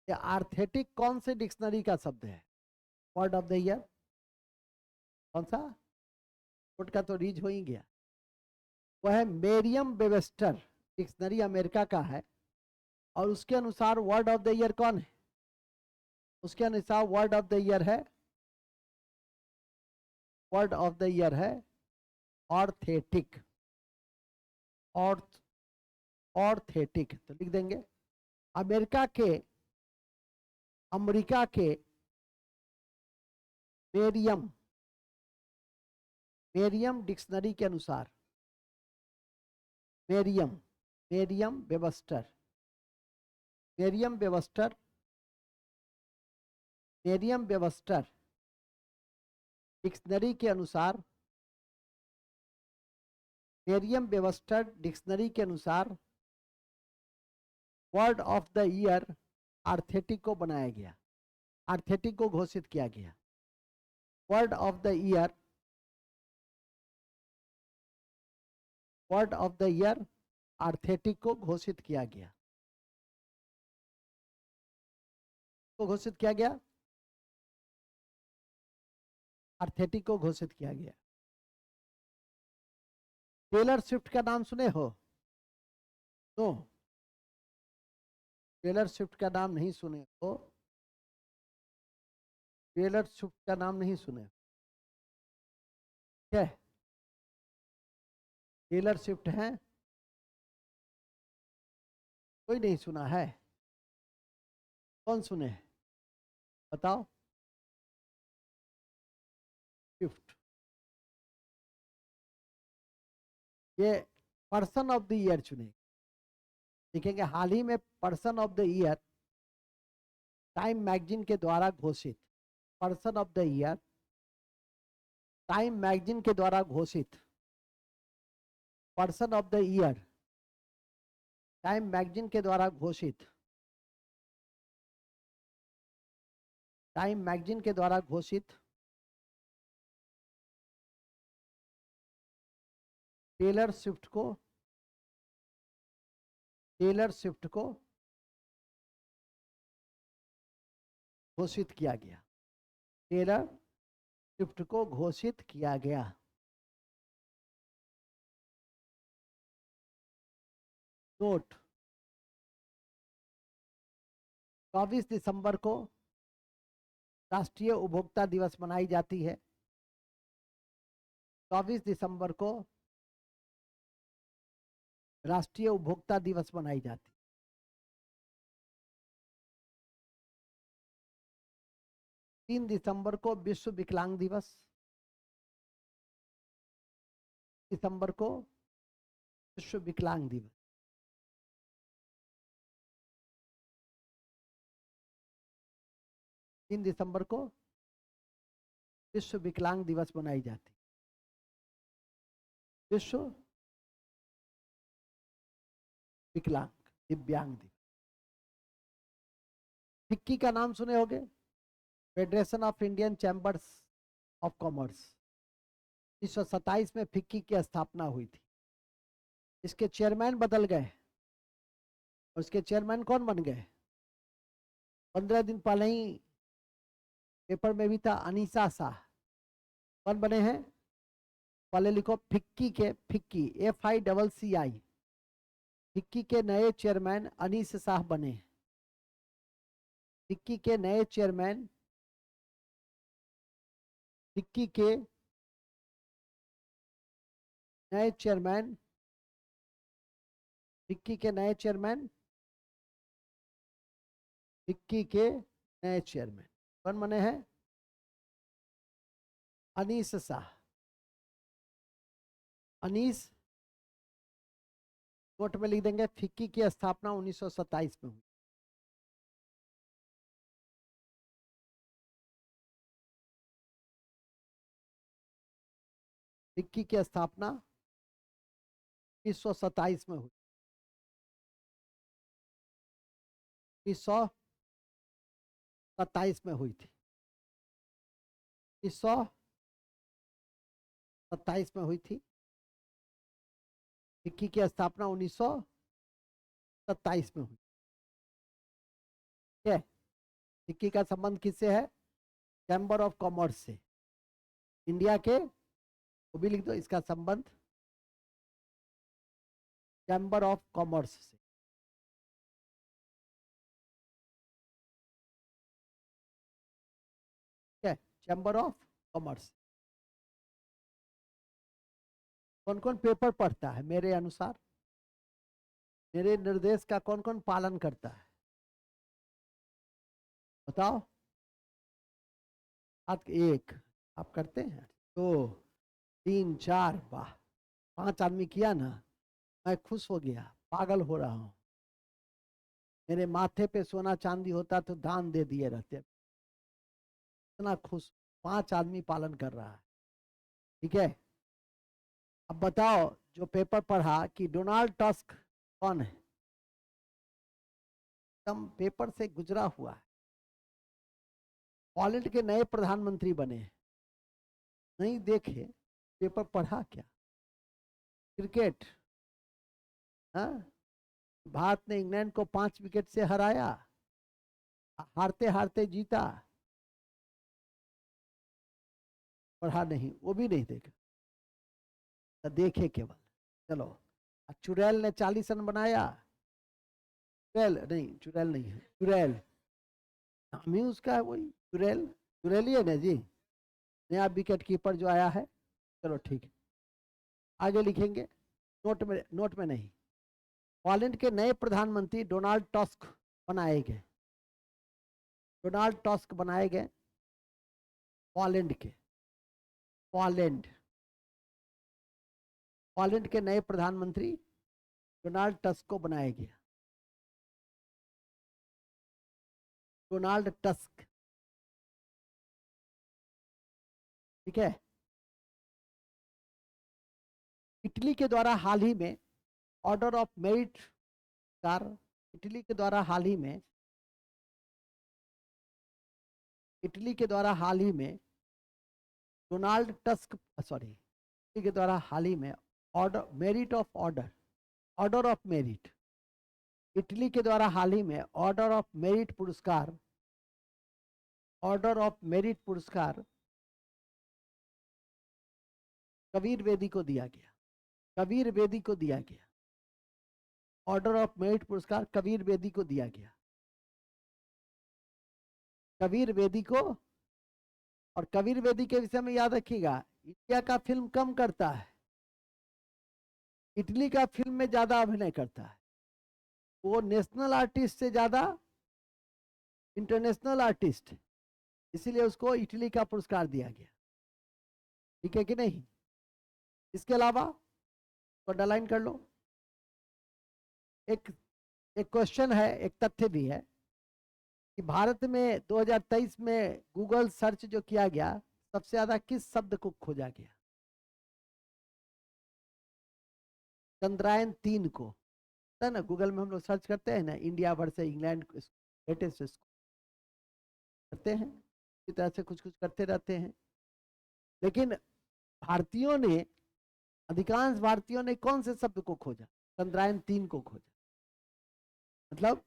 S1: ये आर्थेटिक कौन से डिक्शनरी का शब्द है? वर्ड ऑफ द ईयर कौन सा? फुट का तो रीज हो ही गया। वह है मेरियम वेबस्टर डिक्शनरी, अमेरिका का है। और उसके अनुसार वर्ड ऑफ द ईयर कौन है? उसके अनुसार वर्ड ऑफ द ईयर है, वर्ड ऑफ द ईयर है ऑर्थेटिक। ऑर्थेटिक तो लिख देंगे। अमेरिका के मेरियम डिक्शनरी के अनुसार, मेरियम वेबस्टर डिक्शनरी के अनुसार, मेरियम वेबस्टर डिक्शनरी के अनुसार वर्ड ऑफ द ईयर आर्थेटिक को बनाया गया, आर्थेटिक को घोषित किया गया। वर्ड ऑफ द ईयर आर्थेटिक को घोषित किया गया। को घोषित किया गया, आर्थेटिक को घोषित किया गया। टेलर स्विफ्ट का नाम सुने हो? तो टेलर स्विफ्ट का नाम नहीं सुने हो? टेलर स्विफ्ट का नाम नहीं सुने? क्या टेलर स्विफ्ट है? कोई नहीं सुना है? कौन सुने? बताओ। स्विफ्ट। ये पर्सन ऑफ द ईयर चुनेंगे, लिखेंगे हाल ही में person of the year time magazine के द्वारा घोषित, person of the year time magazine के द्वारा घोषित, person of the year time magazine के द्वारा घोषित, टाइम मैगजीन के द्वारा घोषित टेलर स्विफ्ट को घोषित किया गया, टेलर स्विफ्ट को घोषित किया गया। नोट, 24 दिसंबर को राष्ट्रीय उपभोक्ता दिवस मनाई जाती है। 24 दिसंबर को राष्ट्रीय उपभोक्ता दिवस मनाई जाती है। 3 दिसंबर को विश्व विकलांग दिवस, दिसंबर को विश्व विकलांग दिवस। 3 दिसंबर को विश्व विकलांग दिवस मनाई जाती, विश्व विकलांग दिव्यांग दिवस। फिक्की का नाम सुने होंगे, federation of Indian chambers of commerce. 1927 में फिक्की की स्थापना हुई थी। इसके चेयरमैन बदल गए और इसके चेयरमैन कौन बन गए? 15 दिन पहले ही पेपर में भी था, अनीसा शाह। कौन बने हैं? पहले लिखो फिक्की के, फिक्की FICCI, फिक्की के नए चेयरमैन अनीस शाह बने। फिक्की के नए चेयरमैन, फिक्की के नए चेयरमैन, फिक्की के नए चेयरमैन, फिक्की के नए चेयरमैन कौन बने हैं? अनीस शाह। अनीस, नोट में लिख देंगे, फिक्की की स्थापना 1927 में हुई। फिक्की की स्थापना 1927 में हुई। 1927 में हुई थी। 1927 में हुई थी। फिक्की की स्थापना 1927 में हुई। ठीक है। फिक्की का संबंध किससे है? चैम्बर ऑफ कॉमर्स से। इंडिया के, वो भी लिख दो, इसका संबंध चैम्बर ऑफ कॉमर्स से। ठीक है, चैम्बर ऑफ कॉमर्स। कौन कौन पेपर पढ़ता है मेरे अनुसार, मेरे निर्देश का कौन कौन पालन करता है? बताओ। आप एक, आप करते हैं, 2 3 4, वाह, 5 आदमी किया ना, मैं खुश हो गया, पागल हो रहा हूं। मेरे माथे पे सोना चांदी होता तो दान दे दिए रहते। इतना खुश, 5 आदमी पालन कर रहा है। ठीक है, अब बताओ, जो पेपर पढ़ा कि डोनाल्ड टस्क कौन है? एकदम पेपर से गुजरा हुआ है। पोलैंड के नए प्रधानमंत्री बने हैं। नहीं देखे, पेपर पढ़ा क्या? क्रिकेट, हाँ, भारत ने इंग्लैंड को 5 विकेट से हराया, हारते हारते जीता। पढ़ा नहीं, वो भी नहीं देखा, तो देखे केवल। चलो, चुड़ैल ने 40 रन बनाया। चुड़ैल नहीं, चुड़ैल नहीं है, चुड़ैल नाम ही उसका है, वही चुड़ैल, चुड़ैल ही है ना जी, नया विकेट कीपर जो आया है। चलो ठीक है, आगे लिखेंगे, नोट में नहीं। पोलैंड के नए प्रधानमंत्री डोनाल्ड टस्क बनाए गए। डोनाल्ड टस्क बनाए गए पोलैंड के, पोलैंड। पोलैंड के नए प्रधानमंत्री डोनाल्ड टस्क को बनाया गया। डोनाल्ड टस्क, ठीक है। इटली के द्वारा हाल ही में order of merit car, Italy के द्वारा हाल ही में, इटली के द्वारा हाल ही में डोनाल्ड टस्क, सॉरी, इटली के द्वारा हाल ही में order merit of order, order of merit, Italy के द्वारा हाल ही में ऑर्डर ऑफ मेरिट पुरस्कार, ऑर्डर ऑफ मेरिट पुरस्कार कबीर बेदी को दिया गया। कबीर बेदी को दिया गया। ऑर्डर ऑफ मेरिट पुरस्कार कबीर बेदी को दिया गया। कबीर बेदी को। और कबीर बेदी के विषय में याद रखिएगा, इंडिया का फिल्म कम करता है, इटली का फिल्म में ज्यादा अभिनय करता है। वो नेशनल आर्टिस्ट से ज्यादा इंटरनेशनल आर्टिस्ट, इसीलिए उसको इटली का पुरस्कार दिया गया। ठीक है कि नहीं? इसके अलावा तो अंडरलाइन कर लो। एक क्वेश्चन है, एक तथ्य भी है कि भारत में 2023 में गूगल सर्च जो किया गया, सबसे ज्यादा किस शब्द को खोजा गया? चंद्रयान 3 को, है ना। गूगल में हम लोग सर्च करते हैं ना, इंडिया वर्सेस इंग्लैंड लेटेस्ट करते हैं, इसी तरह से कुछ कुछ करते रहते हैं। लेकिन भारतीयों ने, अधिकांश भारतीयों ने कौन से शब्द को खोजा? चंद्रयान 3 को खोजा। मतलब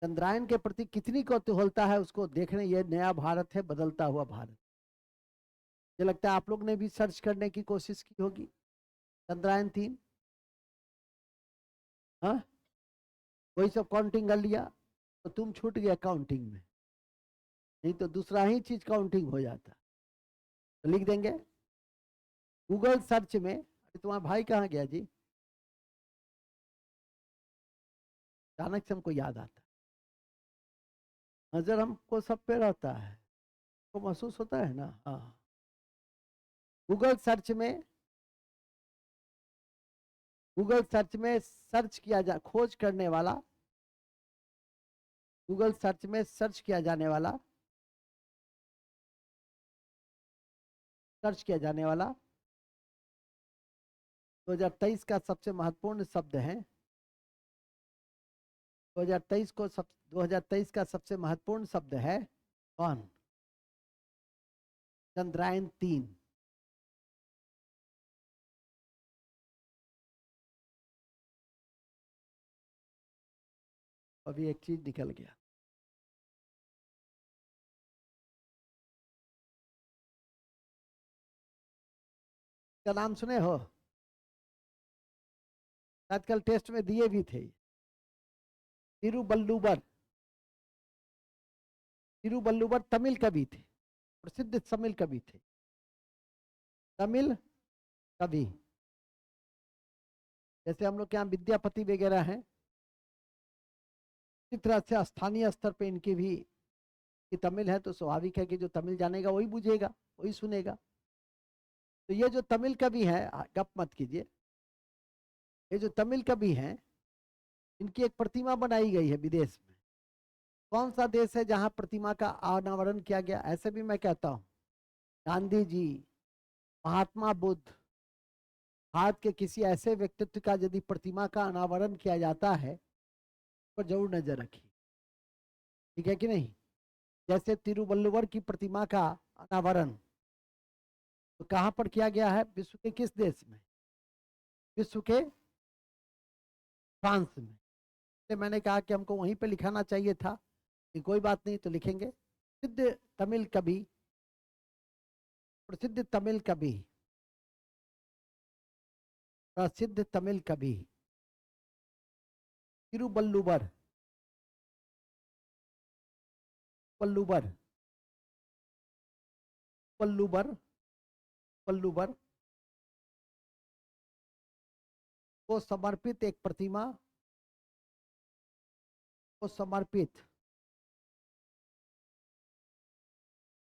S1: चंद्रयान के प्रति कितनी कौतूहलता है उसको देखने, ये नया भारत है, बदलता हुआ भारत। मुझे लगता है आप लोग ने भी सर्च करने की कोशिश की होगी चंद्रयान 3। हाँ, वही सब काउंटिंग कर लिया तो तुम छूट गया काउंटिंग में, नहीं तो दूसरा ही चीज काउंटिंग हो जाता। तो लिख देंगे गूगल सर्च में। तुम्हारा भाई कहाँ गया जी? अचानक से हमको याद आता, नजर हमको सब पे रहता है, तो महसूस होता है ना। हाँ, गूगल सर्च में, गूगल सर्च में सर्च किया जा, खोज करने वाला, गूगल सर्च में सर्च किया जाने वाला, सर्च किया जाने वाला 2023 का सबसे महत्वपूर्ण शब्द है। 2023 का सबसे महत्वपूर्ण शब्द है कौन? चंद्रयान 3। अभी एक चीज निकल गया, का नाम सुने हो? आजकल टेस्ट में दिए भी थे, तिरुवल्लुवर। तिरुवल्लुवर तमिल कवि थे, प्रसिद्ध तमिल कवि थे, तमिल कवि। जैसे हम लोग के यहाँ विद्यापति वगैरह हैं, इस तरह से स्थानीय स्तर पे इनकी भी कि तमिल है, तो स्वाभाविक है कि जो तमिल जानेगा वही बुझेगा, वही सुनेगा। तो ये जो तमिल कवि है, गप मत कीजिए, ये जो तमिल कवि हैं, इनकी एक प्रतिमा बनाई गई है विदेश में। कौन सा देश है जहां प्रतिमा का अनावरण किया गया? ऐसे भी मैं कहता हूं, गांधी जी, महात्मा बुद्ध, भारत के किसी ऐसे व्यक्तित्व का यदि प्रतिमा का अनावरण किया जाता है तो जरूर नजर रखिए। ठीक है कि नहीं? जैसे तिरुवल्लुवर की प्रतिमा का अनावरण तो कहां पर किया गया है? विश्व के किस देश में? विश्व के फ्रांस में। तो मैंने कहा कि हमको वहीं पे लिखाना चाहिए था, कि कोई बात नहीं, तो लिखेंगे। प्रसिद्ध तमिल कवि, प्रसिद्ध तमिल कवि, प्रसिद्ध तमिल कवि तिरुवल्लुवर, वल्लुवर, वल्लुवर, वल्लुवर को समर्पित एक प्रतिमा, को समर्पित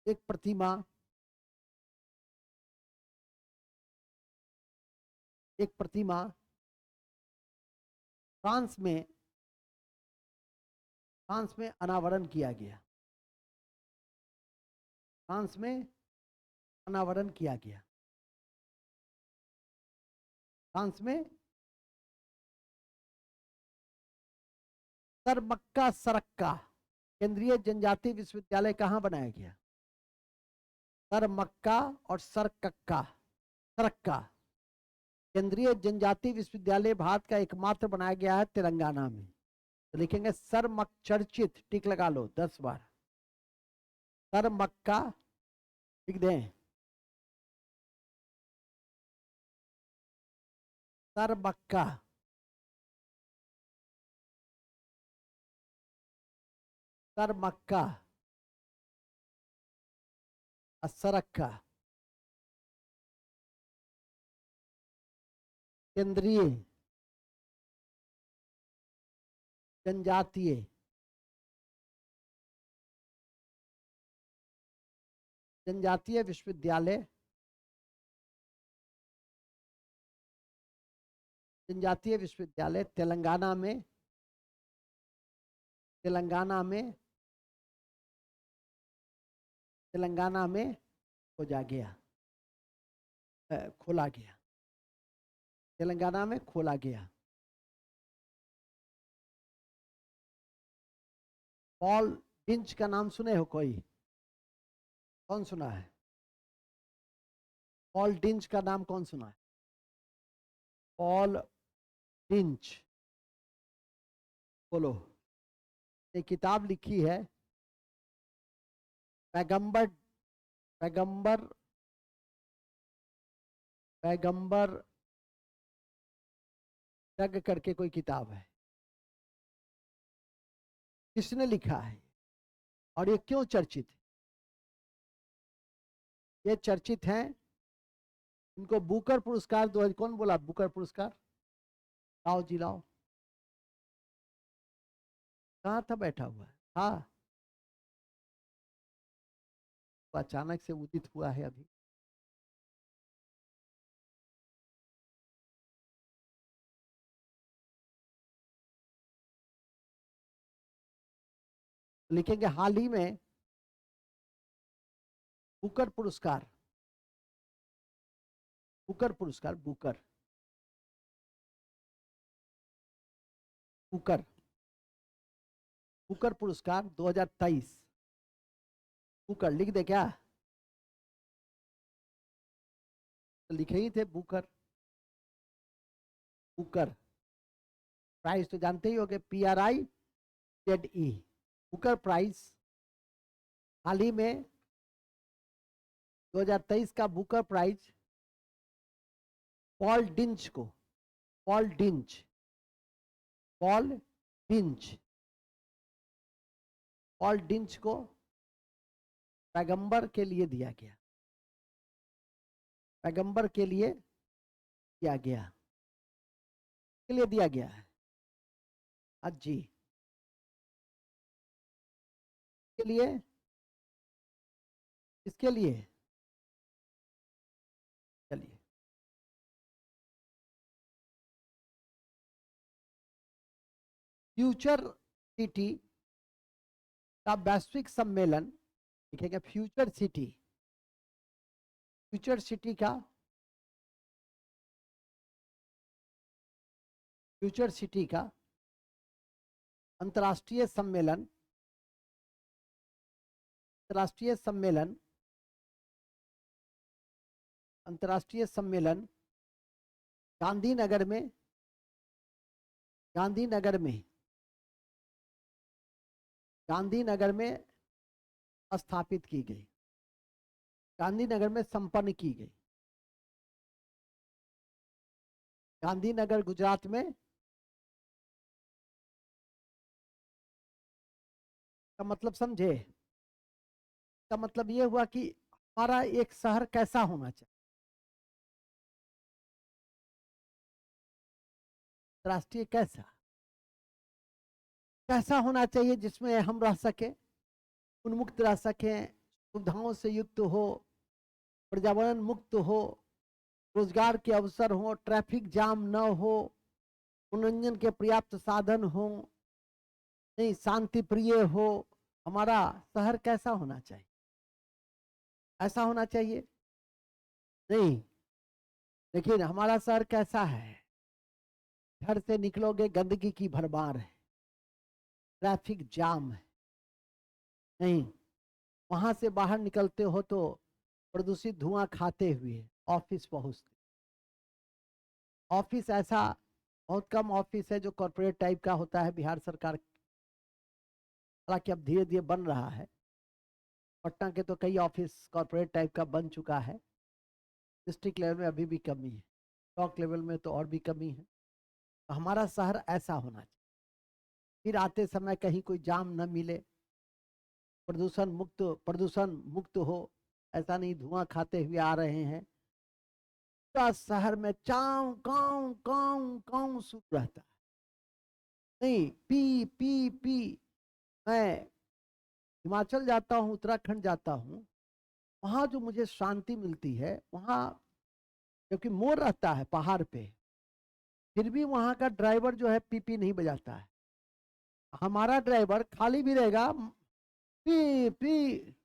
S1: एक प्रतिमा, एक प्रतिमा फ्रांस में अनावरण किया गया। फ्रांस में अनावरण किया गया। फ्रांस में सरमक्का सरक्का केंद्रीय जनजातीय विश्वविद्यालय कहाँ बनाया गया? सरमक्का और सरक्का सरक्का केंद्रीय जनजातीय विश्वविद्यालय भारत का एकमात्र बनाया गया है तेलंगाना में। तो लिखेंगे सरमक चर्चित, टिक लगा लो 10 बार। सरमक्का लिख दें, सरमक्का सरमक्का सरक्का केंद्रीय जनजातीय विश्वविद्यालय तेलंगाना में खोला गया। तेलंगाना में खोला गया। पॉल डिंच का नाम सुने हो कोई? कौन सुना है? पॉल डिंच का नाम कौन सुना है? पॉल डिंच, बोलो। एक किताब लिखी है पैगंबर जग करके कोई किताब है। किसने लिखा है और ये क्यों चर्चित है? ये चर्चित हैं, इनको बुकर पुरस्कार 2000, कौन बोला बुकर पुरस्कार? लाओ जी लाओ। कहाँ था बैठा हुआ है? हाँ, तो अचानक से उदित हुआ है अभी। लिखेंगे हाल ही में बुकर पुरस्कार, बुकर पुरस्कार, बुकर पुरस्कार 2023। बुकर लिख दे क्या? तो लिखे ही थे बुकर प्राइज तो जानते ही होंगे, PRIZE। बुकर प्राइज हाल ही में 2023 का बुकर प्राइज पॉल डिंच को पैगंबर के लिए दिया गया। पैगंबर के लिए दिया गया है। जी के लिए, इसके लिए चलिए फ्यूचर सिटी का वैश्विक सम्मेलन लिखेगा। फ्यूचर सिटी का अंतर्राष्ट्रीय सम्मेलन गांधीनगर में स्थापित की गई, गांधीनगर में संपन्न की गई। गांधीनगर गुजरात में। का मतलब समझे? का मतलब यह हुआ कि हमारा एक शहर कैसा होना चाहिए, राष्ट्रीय कैसा होना चाहिए, जिसमें हम रह सके, उन्मुक्त रह सके, सुविधाओं से युक्त हो, पर्यावरण मुक्त हो, रोजगार के अवसर हो, ट्रैफिक जाम न हो, मनोरंजन के पर्याप्त साधन हो, नहीं शांति प्रिय हो। हमारा शहर कैसा होना चाहिए? ऐसा होना चाहिए नहीं। लेकिन हमारा शहर कैसा है? घर से निकलोगे गंदगी की भरमार है, ट्रैफिक जाम है, नहीं वहां से बाहर निकलते हो तो प्रदूषित धुआं खाते हुए ऑफिस पहुंचते। ऑफिस ऐसा बहुत कम ऑफिस है जो कॉर्पोरेट टाइप का होता है बिहार सरकार, हालांकि अब धीरे धीरे बन रहा है। पटना के तो कई ऑफिस कॉर्पोरेट टाइप का बन चुका है। डिस्ट्रिक्ट लेवल में अभी भी कमी है, ब्लॉक लेवल में तो और भी कमी है। तो हमारा शहर ऐसा होना चाहिए, फिर आते समय कहीं कोई जाम न मिले, प्रदूषण मुक्त हो। ऐसा नहीं धुआं खाते हुए आ रहे हैं, तो शहर में चाव काव काव काव शुरू रहता है। नहीं पी पी पी। मैं हिमाचल जाता हूँ, उत्तराखंड जाता हूँ, वहां जो मुझे शांति मिलती है, वहां क्योंकि मोर रहता है पहाड़ पे, फिर भी वहां का ड्राइवर जो है पीपी नहीं बजाता है। हमारा ड्राइवर खाली भी रहेगा, पी पी।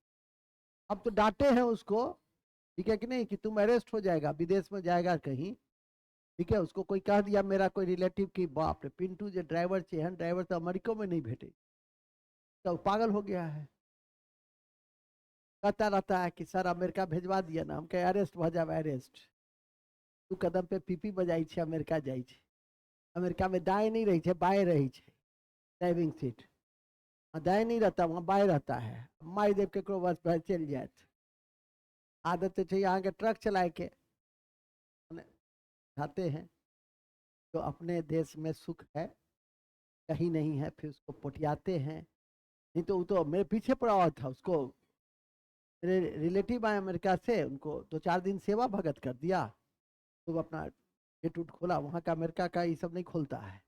S1: अब तो डांटे हैं उसको, ठीक है कि नहीं, कि तुम अरेस्ट हो जाएगा, विदेश में जाएगा कहीं, ठीक है। उसको कोई कह दिया मेरा कोई रिलेटिव की बाप रे पिंटू जो ड्राइवर चाहिए, ड्राइवर तो अमेरिका में नहीं भेटे, तो पागल हो गया है। कहता रहता है कि सर अमेरिका भेजवा दिया ना, हम कहे अरेस्ट हो जाए अरेस्ट। तू कदम पे पीपी बजाई छे, अमेरिका जाई छे। अमेरिका में दाएं नहीं रही छे, बाएं रही छे ड्राइविंग सीट। दाएं नहीं रहता, वहाँ बाएं रहता है। माई देव के बस पर चल जाए। आदत चाहिए यहाँ के ट्रक चलाए के खाते हैं। तो अपने देश में सुख है कहीं नहीं है, फिर उसको पोटियाते हैं। नहीं तो वो तो मेरे पीछे पड़ा हुआ था, उसको मेरे रिलेटिव आए अमेरिका से, उनको 2-4 दिन सेवा भगत कर दिया, तो अपना गेट उट खोला। वहाँ का अमेरिका का ये सब नहीं खोलता है,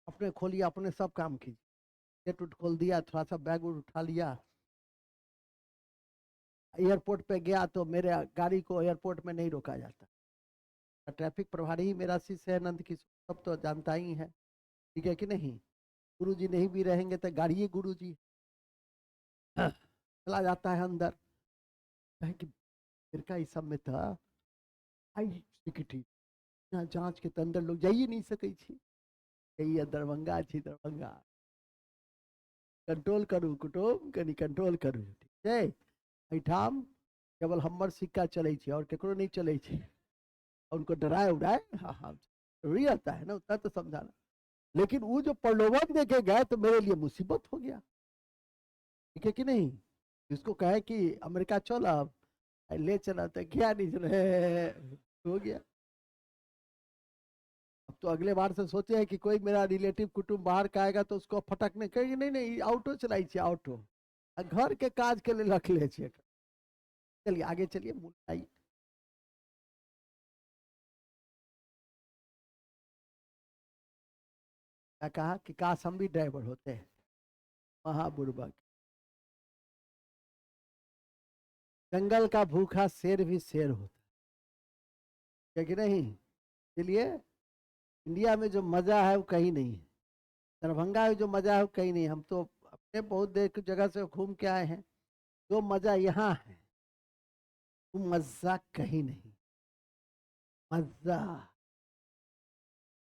S1: अपने खोलिए, अपने सब काम कीजिए। गेट उट खोल दिया, थोड़ा सा बैग उठा लिया, एयरपोर्ट पे गया तो मेरे गाड़ी को एयरपोर्ट में नहीं रोका जाता। ट्रैफिक प्रभारी ही मेरा शिष्य है नंद किशोर, सब तो जानता ही है, ठीक है कि नहीं। गुरु जी नहीं भी रहेंगे तो गाड़ी गुरु जी चला जाता है अंदर। कि फिर का इस सब में था हाई सिक्योरिटी, यहाँ जांच के अंदर लोग जाइए नहीं सके छी, कहिए दरभंगा छी दरभंगा। कंट्रोल करू कुटुम, कनी कंट्रोल करू, ठीक है। एठाम केवल हमर सिक्का चले छे और केकरो नहीं चले छे। उनको डराए उड़ाए, हाँ हाँ जरूरी रहता है ना, उतना तो समझाना। लेकिन वो जो प्रलोभन देके गए तो मेरे लिए मुसीबत हो गया, ठीक है कि नहीं। जिसको कहे कि अमेरिका चल, अब ले चला तो क्या नहीं चले, हो गया। अब तो अगले बार से सोचे है कि कोई मेरा रिलेटिव कुटुंब बाहर का आएगा तो उसको फटकने कहेंगे नहीं नहीं ऑटो चलाई छे ऑटो, घर के काज के लिए रख ले छे। चलिए आगे चलिए, मूल आइए। क्या कहा कि काश हम भी ड्राइवर होते हैं, महाबुर्बक। जंगल का भूखा शेर भी शेर होता है कि नहीं। इसलिए इंडिया में जो मजा है वो कहीं नहीं है, दरभंगा में जो मजा है वो कहीं नहीं। हम तो अपने बहुत देर की जगह से घूम के आए हैं, जो मजा यहाँ है वो मजा कहीं नहीं, मजा।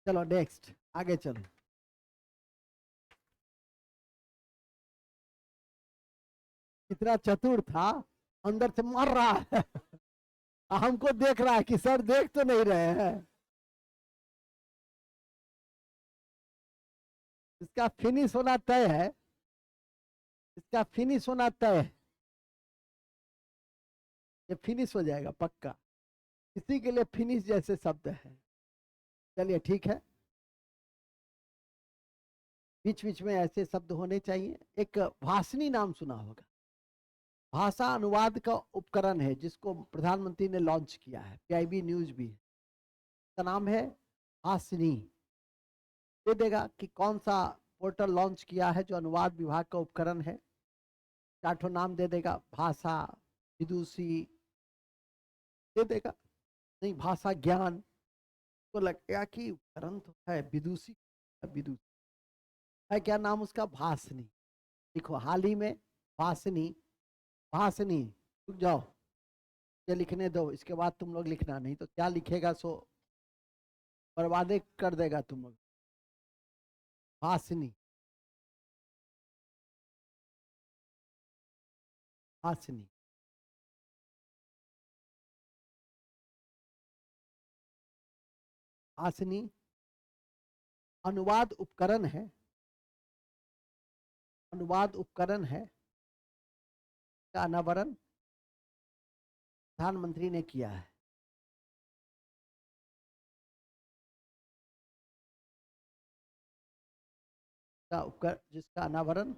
S1: चलो नेक्स्ट, आगे चलो। इतना चतुर था, अंदर से मर रहा है हमको देख रहा है कि सर देख तो नहीं रहे हैं। इसका फिनिश होना तय है, इसका फिनिश होना तय है, ये फिनिश हो जाएगा पक्का। इसी के लिए फिनिश जैसे शब्द है। चलिए ठीक है, बीच बीच में ऐसे शब्द होने चाहिए। एक भाषणी नाम सुना होगा, भाषा अनुवाद का उपकरण है जिसको प्रधानमंत्री ने लॉन्च किया है, पीआईबी न्यूज भी, का नाम है भाषणी। दे देगा कि कौन सा पोर्टल लॉन्च किया है जो अनुवाद विभाग का उपकरण है, 4 नाम दे देगा, भाषा, विदुषी दे देगा। नहीं भाषा ज्ञान, तो लगेगा कि उपकरण तो है विदुषी, विदुषी है क्या नाम उसका, भासनी। देखो हाल ही में भासनी, भासनी, रुक जाओ ये लिखने दो, इसके बाद तुम लोग लिखना, नहीं तो क्या लिखेगा सो बर्बादे कर देगा तुम लोग। भासनी, भासनी, भासनी अनुवाद उपकरण है, अनुवाद उपकरण है का अनावरण प्रधानमंत्री ने किया है। का उपकर जिसका अनावरण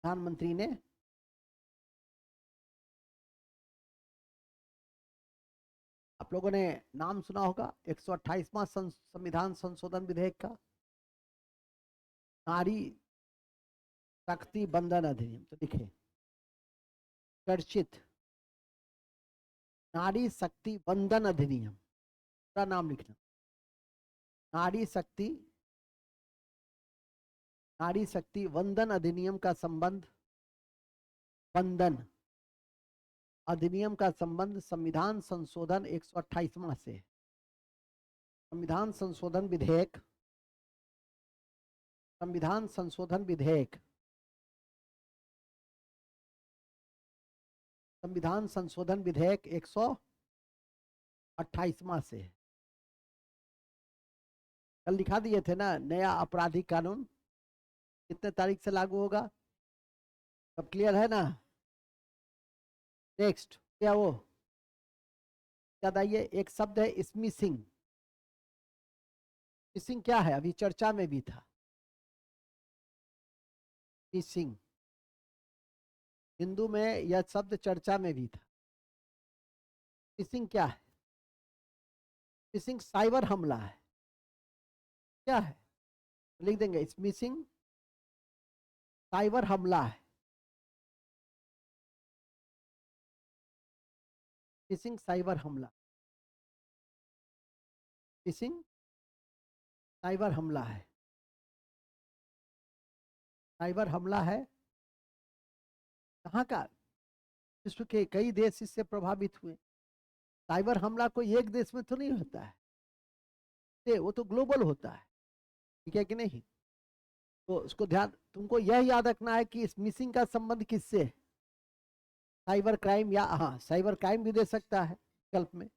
S1: प्रधानमंत्री ने, आप लोगों ने नाम सुना होगा 128वां संविधान संशोधन विधेयक का, नारी शक्ति बंधन अधिनियम, तो लिखे चर्चित नारी शक्ति बंधन अधिनियम, पूरा नाम लिखना, नारी शक्ति, नारी शक्ति वंदन अधिनियम का संबंध, वंदन अधिनियम का संबंध संविधान संशोधन 128वां से, संविधान संशोधन विधेयक, संविधान संशोधन विधेयक, संविधान संशोधन विधेयक 128वां से। कल दिखा दिए थे ना, नया आपराधिक कानून कितने तारीख से लागू होगा, सब क्लियर है ना। नेक्स्ट क्या वो याद आइए, एक शब्द है स्मिसिंग, मिसिंग क्या है, अभी चर्चा में भी था, मिसिंग, हिंदू में यह शब्द चर्चा में भी था। मिसिंग क्या है, मिसिंग साइबर हमला है, क्या है, लिख देंगे मिसिंग साइबर हमला है, फिशिंग साइबर हमला, फिशिंग साइबर हमला है, साइबर हमला है, कहाँ का, विश्व के कई देश इससे प्रभावित हुए। साइबर हमला कोई एक देश में तो नहीं होता है, वो तो ग्लोबल होता है, ठीक है कि नहीं। तो उसको ध्यान, तुमको यह याद रखना है कि इस मिसिंग का संबंध किससे, साइबर क्राइम, या हाँ साइबर क्राइम भी दे सकता है विकल्प में,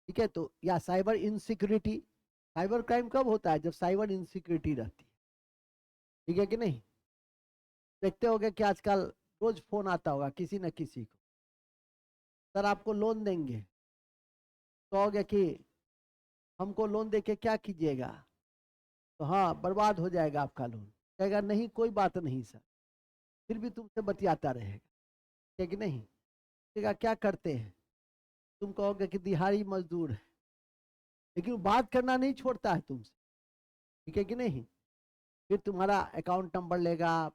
S1: ठीक है। तो या साइबर इनसिक्योरिटी, साइबर क्राइम कब होता है, जब साइबर इनसिक्योरिटी रहती है, ठीक है कि नहीं। देखते होगे कि आजकल रोज फोन आता होगा किसी न किसी को, सर आपको लोन देंगे, तो कहोगे कि हमको लोन देके क्या कीजिएगा, तो हाँ बर्बाद हो जाएगा आपका लोन, कहेगा नहीं कोई बात नहीं सर, फिर भी तुमसे बतियाता रहेगा, ठीक है कि नहीं। कहेगा क्या करते हैं, तुम कहोगे कि दिहाड़ी मजदूर है, लेकिन वो बात करना नहीं छोड़ता है तुमसे, ठीक है कि नहीं। फिर तुम्हारा अकाउंट नंबर लेगा,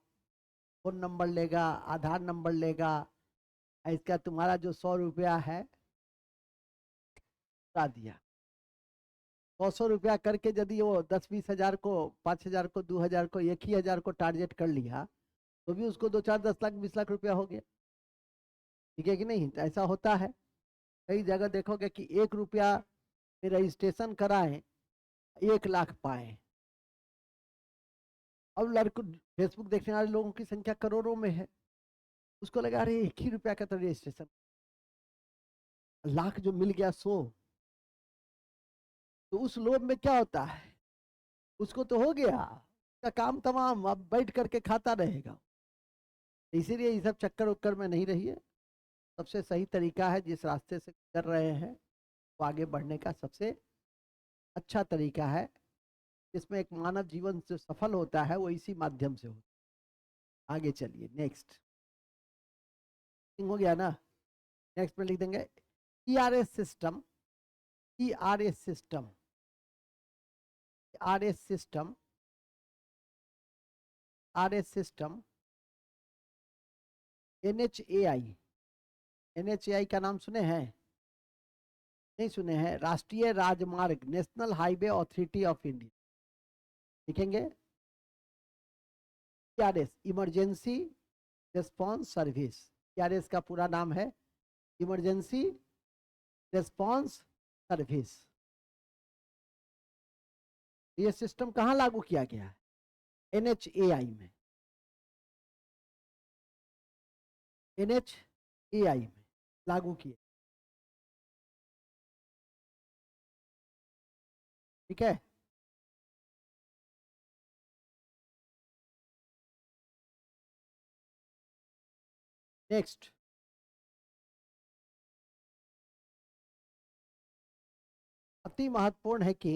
S1: फोन नंबर लेगा, आधार नंबर लेगा, इसका तुम्हारा जो 100 रुपया है बता दिया, 100 रुपया करके यदि वो 10-20 हजार को, 5 हजार को, 2 हजार को, 1 ही हजार को टारगेट कर लिया, तो भी उसको 2, 4, 10 लाख 20 लाख रुपया हो गया, ठीक है कि नहीं। तो ऐसा होता है, कई जगह देखोगे कि 1 रुपया में रजिस्ट्रेशन कराएं 1 लाख पाए। अब लड़कों फेसबुक देखने वाले लोगों की संख्या करोड़ों में है, उसको लगा अरे 1 ही रुपया का तो रजिस्ट्रेशन, लाख जो मिल गया 100, तो उस लोभ में क्या होता है, उसको तो हो गया का काम तमाम, अब बैठ करके खाता रहेगा। इसीलिए ये सब चक्कर उक्कर में नहीं रहिए, सबसे सही तरीका है, जिस रास्ते से कर रहे हैं वो आगे बढ़ने का सबसे अच्छा तरीका है, जिसमें एक मानव जीवन जो सफल होता है वो इसी माध्यम से होता है। आगे चलिए नेक्स्ट, हो गया ना। नेक्स्ट में लिख देंगे ERS system, ERS system, RS system, RS system, NHAI, NHAI का नाम सुने हैं, नहीं सुने हैं? राष्ट्रीय राजमार्ग, national highway authority of India, लिखेंगे IRS, emergency response service. IRS का पूरा नाम है इमरजेंसी रिस्पॉन्स सर्विस। ये सिस्टम कहाँ लागू किया गया है? NHAI में, NHAI में लागू किए, ठीक है। नेक्स्ट, अति महत्वपूर्ण है कि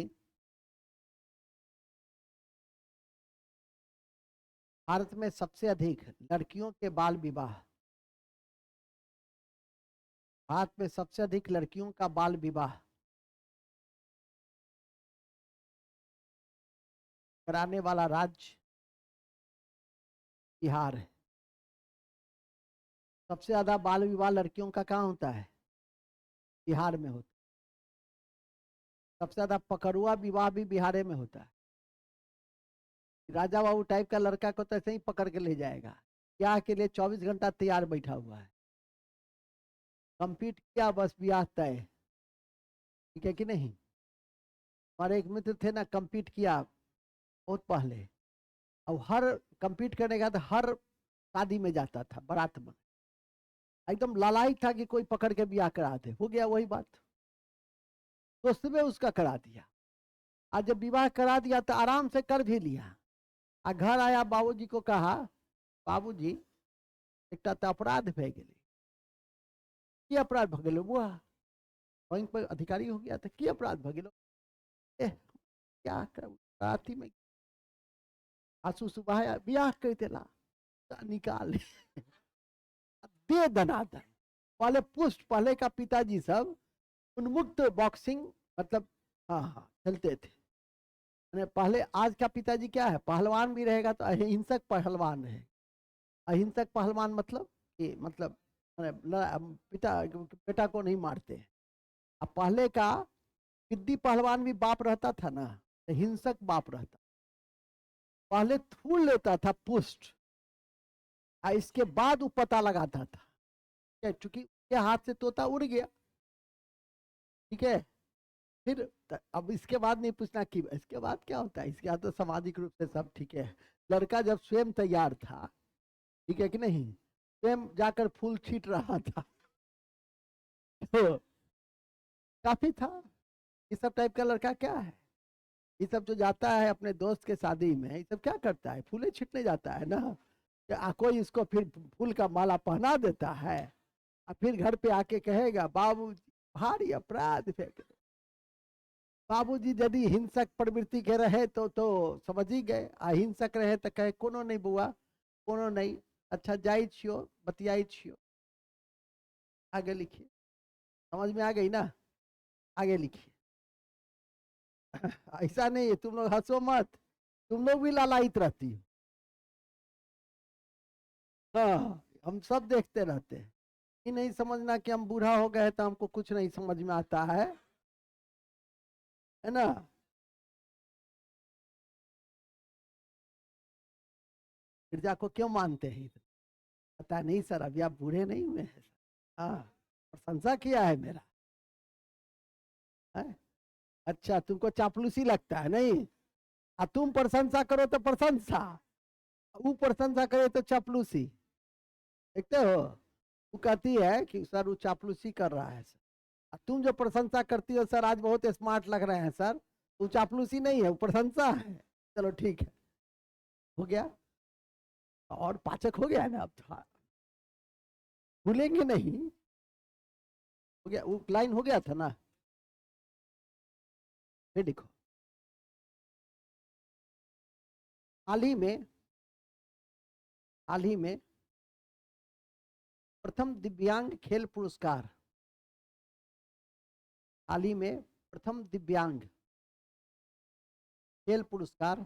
S1: भारत में सबसे अधिक लड़कियों के बाल विवाह, भारत में सबसे अधिक लड़कियों का बाल विवाह कराने वाला राज्य बिहार है। सबसे ज्यादा बाल विवाह लड़कियों का कहाँ होता है? बिहार में होता है। सबसे ज्यादा पकड़ुआ विवाह भी बिहार में होता है। राजा बाबू टाइप का लड़का को तो ऐसे ही पकड़ के ले जाएगा, ब्याह के लिए 24 घंटा तैयार बैठा हुआ है, कंप्लीट किया बस ब्याह तय, ठीक है कि नहीं? हमारे एक मित्र थे ना, कंप्लीट किया बहुत पहले, अब हर कंप्लीट करने के बाद हर शादी में जाता था, बारात में, एकदम लालायित था कि कोई पकड़ के ब्याह करा दे। हो गया वही बात, दोस्त में उसका करा दिया। आज जब विवाह करा दिया तो आराम से कर भी लिया, आ घर आया, बाबूजी को कहा, बाबूजी एक तो अपराध भे गेले। की अपराध भ गेलो बुआ? बैंक पर अधिकारी हो गया था, की अपराध भ गेलो? क्या करूं, राती में आंसू सुबह ब्याह कर देला, निकाल दे दनादन। पहले पुष्ट, पहले का पिताजी सब उन्मुक्त बॉक्सिंग, मतलब हाँ हाँ खेलते थे पहले। आज का पिताजी क्या है, पहलवान भी रहेगा तो अहिंसक पहलवान है। अहिंसक पहलवान मतलब कि मतलब पिता बेटा को नहीं मारते। अब पहले का गिद्दी पहलवान भी बाप रहता था ना, तो हिंसक बाप रहता। पहले थूल लेता था पुष्ट, इसके बाद वो पता लगाता था, चूंकि उसके हाथ से तोता उड़ गया, ठीक है। फिर अब इसके बाद नहीं पूछना कि इसके बाद क्या होता है, इसके बाद तो सामाजिक रूप से सब ठीक है। लड़का जब स्वयं तैयार था, ठीक है कि नहीं, स्वयं जाकर फूल छीट रहा था, तो काफी था। ये सब टाइप का लड़का क्या है, ये सब जो जाता है अपने दोस्त के शादी में, ये सब क्या करता है, फूले छीटने जाता है ना, कोई इसको फिर फूल का माला पहना देता है, और फिर घर पे आके कहेगा बाबू भारी अपराध फेंक। बाबूजी यदि हिंसक प्रवृत्ति के रहे तो समझ ही गए, अहिंसक रहे तो कहे कोनो नहीं बुआ, कोनो नहीं, अच्छा जाई छियो, बतियाई छियो। आगे लिखिए, समझ में आ गई ना? आगे लिखिए। ऐसा नहीं है, तुम लोग हंसो मत, तुम लोग भी लालायित रहती हो। हाँ, हम सब देखते रहते हैं। ये नहीं समझना कि हम बूढ़ा हो गए तो हमको कुछ नहीं समझ में आता है ना? गिरजा को क्यों मानते हैं? पता नहीं सर, अभी आप बूढ़े नहीं हुए हैं। हाँ, प्रशंसा किया है मेरा है? अच्छा, तुमको चापलूसी लगता है नहीं? तुम प्रशंसा करो तो प्रशंसा, वो प्रशंसा करे तो चापलूसी, देखते हो? वो कहती है कि सर वो चापलूसी कर रहा है सर, तुम जो प्रशंसा करती हो सर आज बहुत स्मार्ट लग रहे हैं सर, वो चापलूसी नहीं है, वो प्रशंसा है। चलो ठीक है, हो गया, और पाचक हो गया है ना अब तो, भूलेंगे नहीं। हो गया, वो लाइन हो गया था ना? ये देखो, हाल ही में, हाल ही में प्रथम दिव्यांग खेल पुरस्कार, हाल ही में प्रथम दिव्यांग खेल पुरस्कार,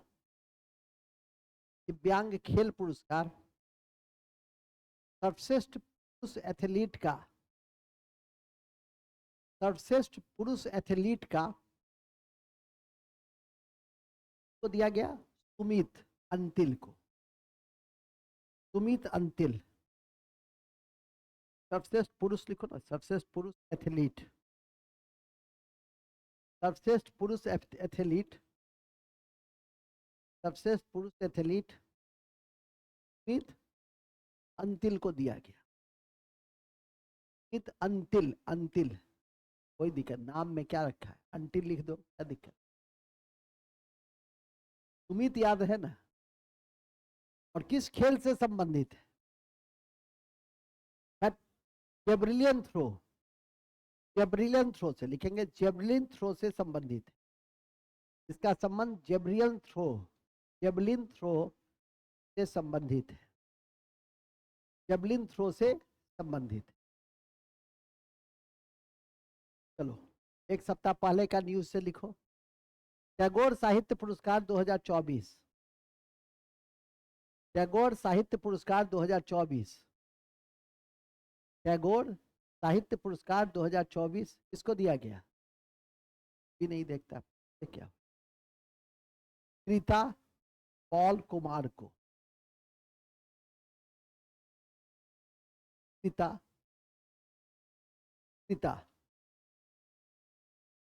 S1: दिव्यांग खेल पुरस्कार, सर्वश्रेष्ठ पुरुष एथलीट का सर्वश्रेष्ठ पुरुष एथलीट का तो दिया गया सुमित अंतिल को। सुमित अंतिल सर्वश्रेष्ठ पुरुष लिखो ना, सर्वश्रेष्ठ पुरुष एथलीट, सर्वश्रेष्ठ पुरुष एथलीट, सर्वश्रेष्ठ पुरुष एथलीट सुमित अंतिल को दिया गया। सुमित अंतिल, अंतिल कोई दिक्कत, नाम में क्या रखा है, अंतिल लिख दो, क्या दिक्कत। सुमित याद है ना, और किस खेल से संबंधित है? जेवलिन थ्रो, जेवलिन थ्रो से लिखेंगे, जेवलिन थ्रो से संबंधित है। इसका संबंध जेवलिन थ्रो, जेवलिन थ्रो से संबंधित है, जेवलिन थ्रो से संबंधित है। चलो एक सप्ताह पहले का न्यूज से लिखो। टैगोर साहित्य पुरस्कार 2024, टैगोर साहित्य पुरस्कार 2024, टैगोर साहित्य पुरस्कार 2024 किसको दिया गया? भी नहीं देखता क्या? कृता पॉल कुमार को, कृता, कृता,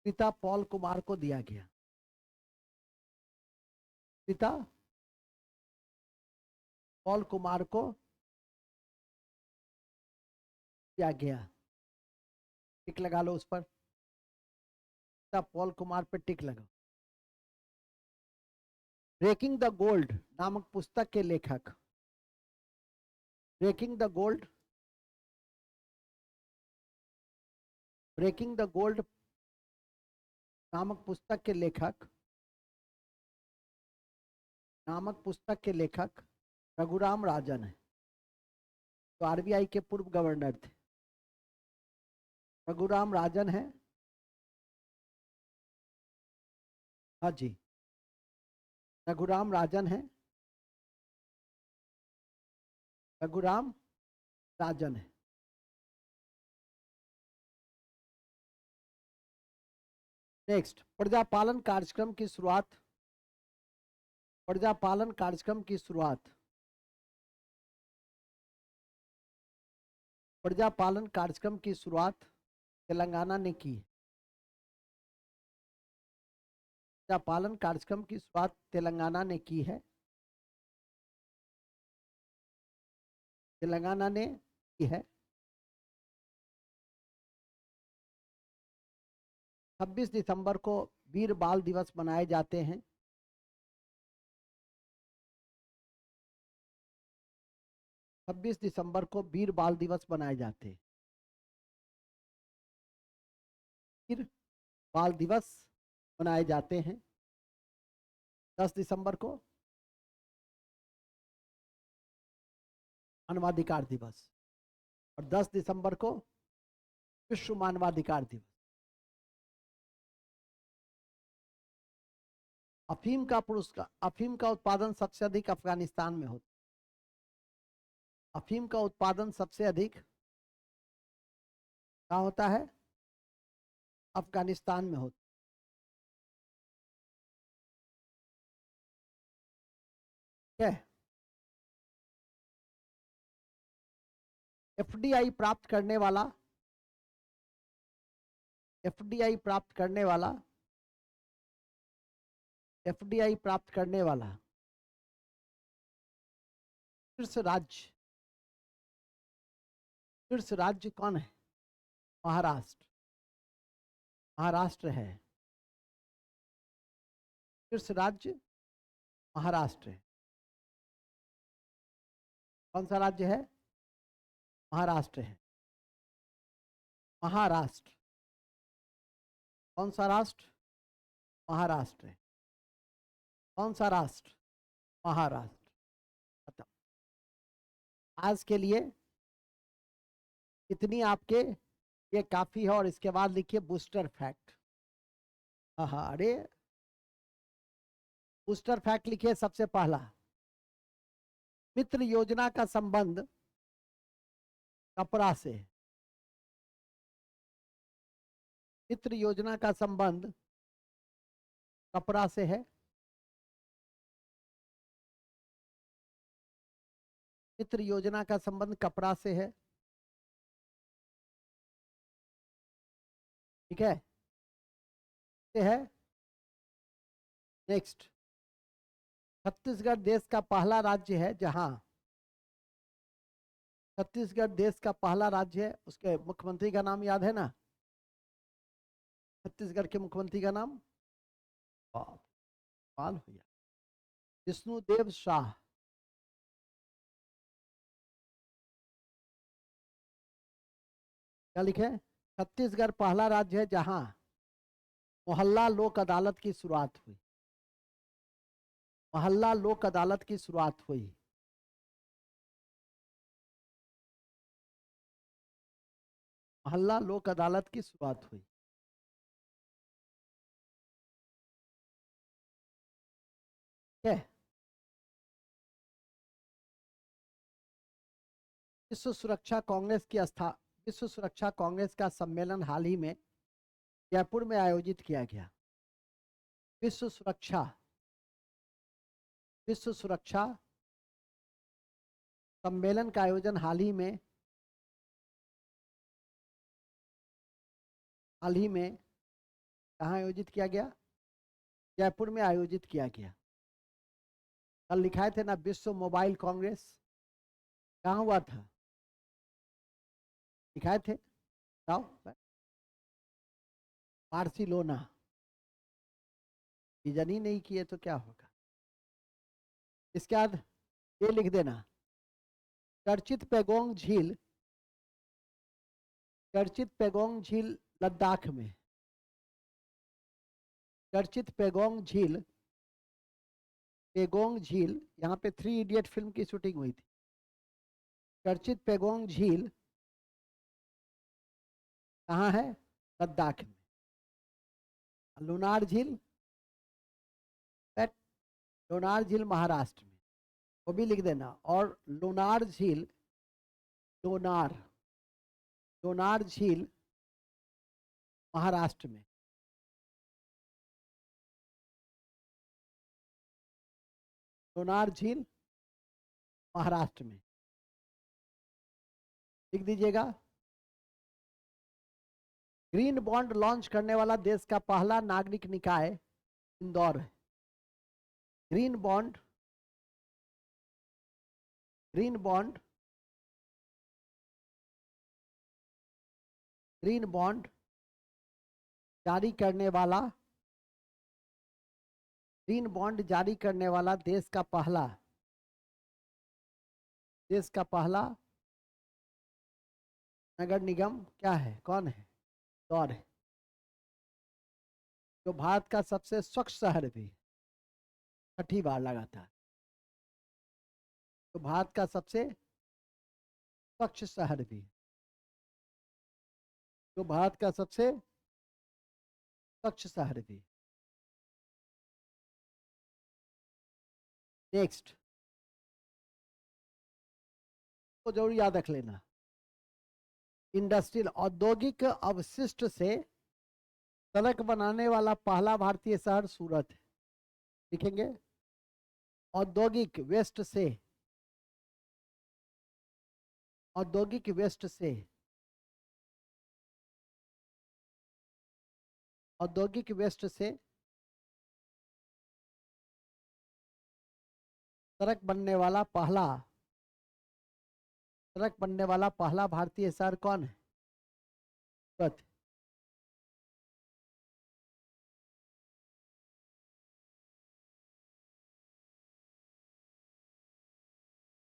S1: कृता पॉल कुमार को दिया गया। कृता पॉल कुमार को दिया गया। टिक लगा लो उस पर, कृता पॉल कुमार पर टिक लगाओ। ब्रेकिंग द गोल्ड नामक पुस्तक के लेखक, breaking the gold, breaking the gold नामक पुस्तक के लेखक, नामक पुस्तक के लेखक रघुराम राजन है, तो आरबीआई के पूर्व गवर्नर थे। रघुराम राजन है, हाँ जी, रघुराम राजन है, रघुराम राजन है। नेक्स्ट, प्रजापालन कार्यक्रम की शुरुआत, प्रजापालन कार्यक्रम की शुरुआत, प्रजापालन कार्यक्रम की शुरुआत तेलंगाना ने की। प्रजापालन कार्यक्रम की शुरुआत तेलंगाना ने की है, तेलंगाना ने की है। 26 दिसंबर को वीर बाल दिवस मनाए जाते हैं। 26 दिसंबर को वीर बाल दिवस मनाए जाते हैं। वीर बाल दिवस मनाए जाते हैं। 10 दिसंबर को मानवाधिकार दिवस, और 10 दिसंबर को विश्व मानवाधिकार दिवस। अफीम का पुरस्कार, अफीम का उत्पादन सबसे अधिक अफगानिस्तान में होता है। अफीम का उत्पादन सबसे अधिक कहाँ होता है? अफगानिस्तान में होता है। एफडीआई प्राप्त करने वाला, एफडीआई प्राप्त करने वाला, एफडीआई प्राप्त करने वाला शीर्ष राज्य, शीर्ष राज्य कौन है? महाराष्ट्र, महाराष्ट्र है। शीर्ष राज्य महाराष्ट्र है। कौन सा राज्य है? महाराष्ट्र है। महाराष्ट्र, कौन सा राष्ट्र? महाराष्ट्र है। कौन सा राष्ट्र? महाराष्ट्र। खत्म। आज के लिए इतनी आपके ये काफी है, और इसके बाद लिखिए बूस्टर फैक्ट। हाँ, अरे बूस्टर फैक्ट लिखिए सबसे पहला, मित्र योजना का संबंध कपड़ा से, मित्र योजना का संबंध कपड़ा से है। मित्र योजना का संबंध कपड़ा से है। ठीक है, से है। नेक्स्ट, छत्तीसगढ़ देश का पहला राज्य है जहां, छत्तीसगढ़ देश का पहला राज्य है, उसके मुख्यमंत्री का नाम याद है ना? छत्तीसगढ़ के मुख्यमंत्री का नाम पाल भैया विष्णुदेव शाह। क्या लिखे? छत्तीसगढ़ पहला राज्य है जहां मोहल्ला लोक अदालत की शुरुआत हुई। मोहल्ला लोक अदालत की शुरुआत हुई। मोहल्ला लोक अदालत की शुरुआत हुई। ठीक है। विश्व सुरक्षा कांग्रेस की विश्व सुरक्षा कांग्रेस का सम्मेलन हाल ही में जयपुर में आयोजित किया गया। विश्व सुरक्षा सम्मेलन का आयोजन हाल ही में कहाँ आयोजित किया गया? जयपुर में आयोजित किया गया। कल लिखाए थे ना विश्व मोबाइल कांग्रेस, कहाँ हुआ था? लिखाए थे, बताओ। बार्सिलोना। विजन ही नहीं किए तो क्या होगा? इसके बाद ये लिख देना, चर्चित पेगोंग झील, चर्चित पेगोंग झील लद्दाख में। चर्चित पेगोंग झील, पेगोंग झील, यहाँ पे 3 इडियट फिल्म की शूटिंग हुई थी। चर्चित पेगोंग झील कहाँ है? लद्दाख में। लुनार झील, लोनार झील महाराष्ट्र में, वो भी लिख देना। और लोनार झील, लोनार झील महाराष्ट्र में। लोनार झील महाराष्ट्र में लिख दीजिएगा। ग्रीन बॉन्ड लॉन्च करने वाला देश का पहला नागरिक निकाय इंदौर है। ग्रीन बॉन्ड जारी करने वाला, ग्रीन बॉन्ड जारी करने वाला देश का पहला नगर निगम क्या है? कौन है? इंदौर है, जो भारत का सबसे स्वच्छ शहर भी, छठी बार लगातार, तो भारत का सबसे स्वच्छ शहर भी, जो भारत का सबसे स्वच्छ शहर भी। नेक्स्ट, तो जरूर याद रख लेना, इंडस्ट्रियल औद्योगिक अवशिष्ट से सड़क बनाने वाला पहला भारतीय शहर सूरत है। लिखेंगे, औद्योगिक वेस्ट से, औद्योगिक वेस्ट से, औद्योगिक वेस्ट से सड़क बनने वाला पहला भारतीय शहर कौन है? सूरत।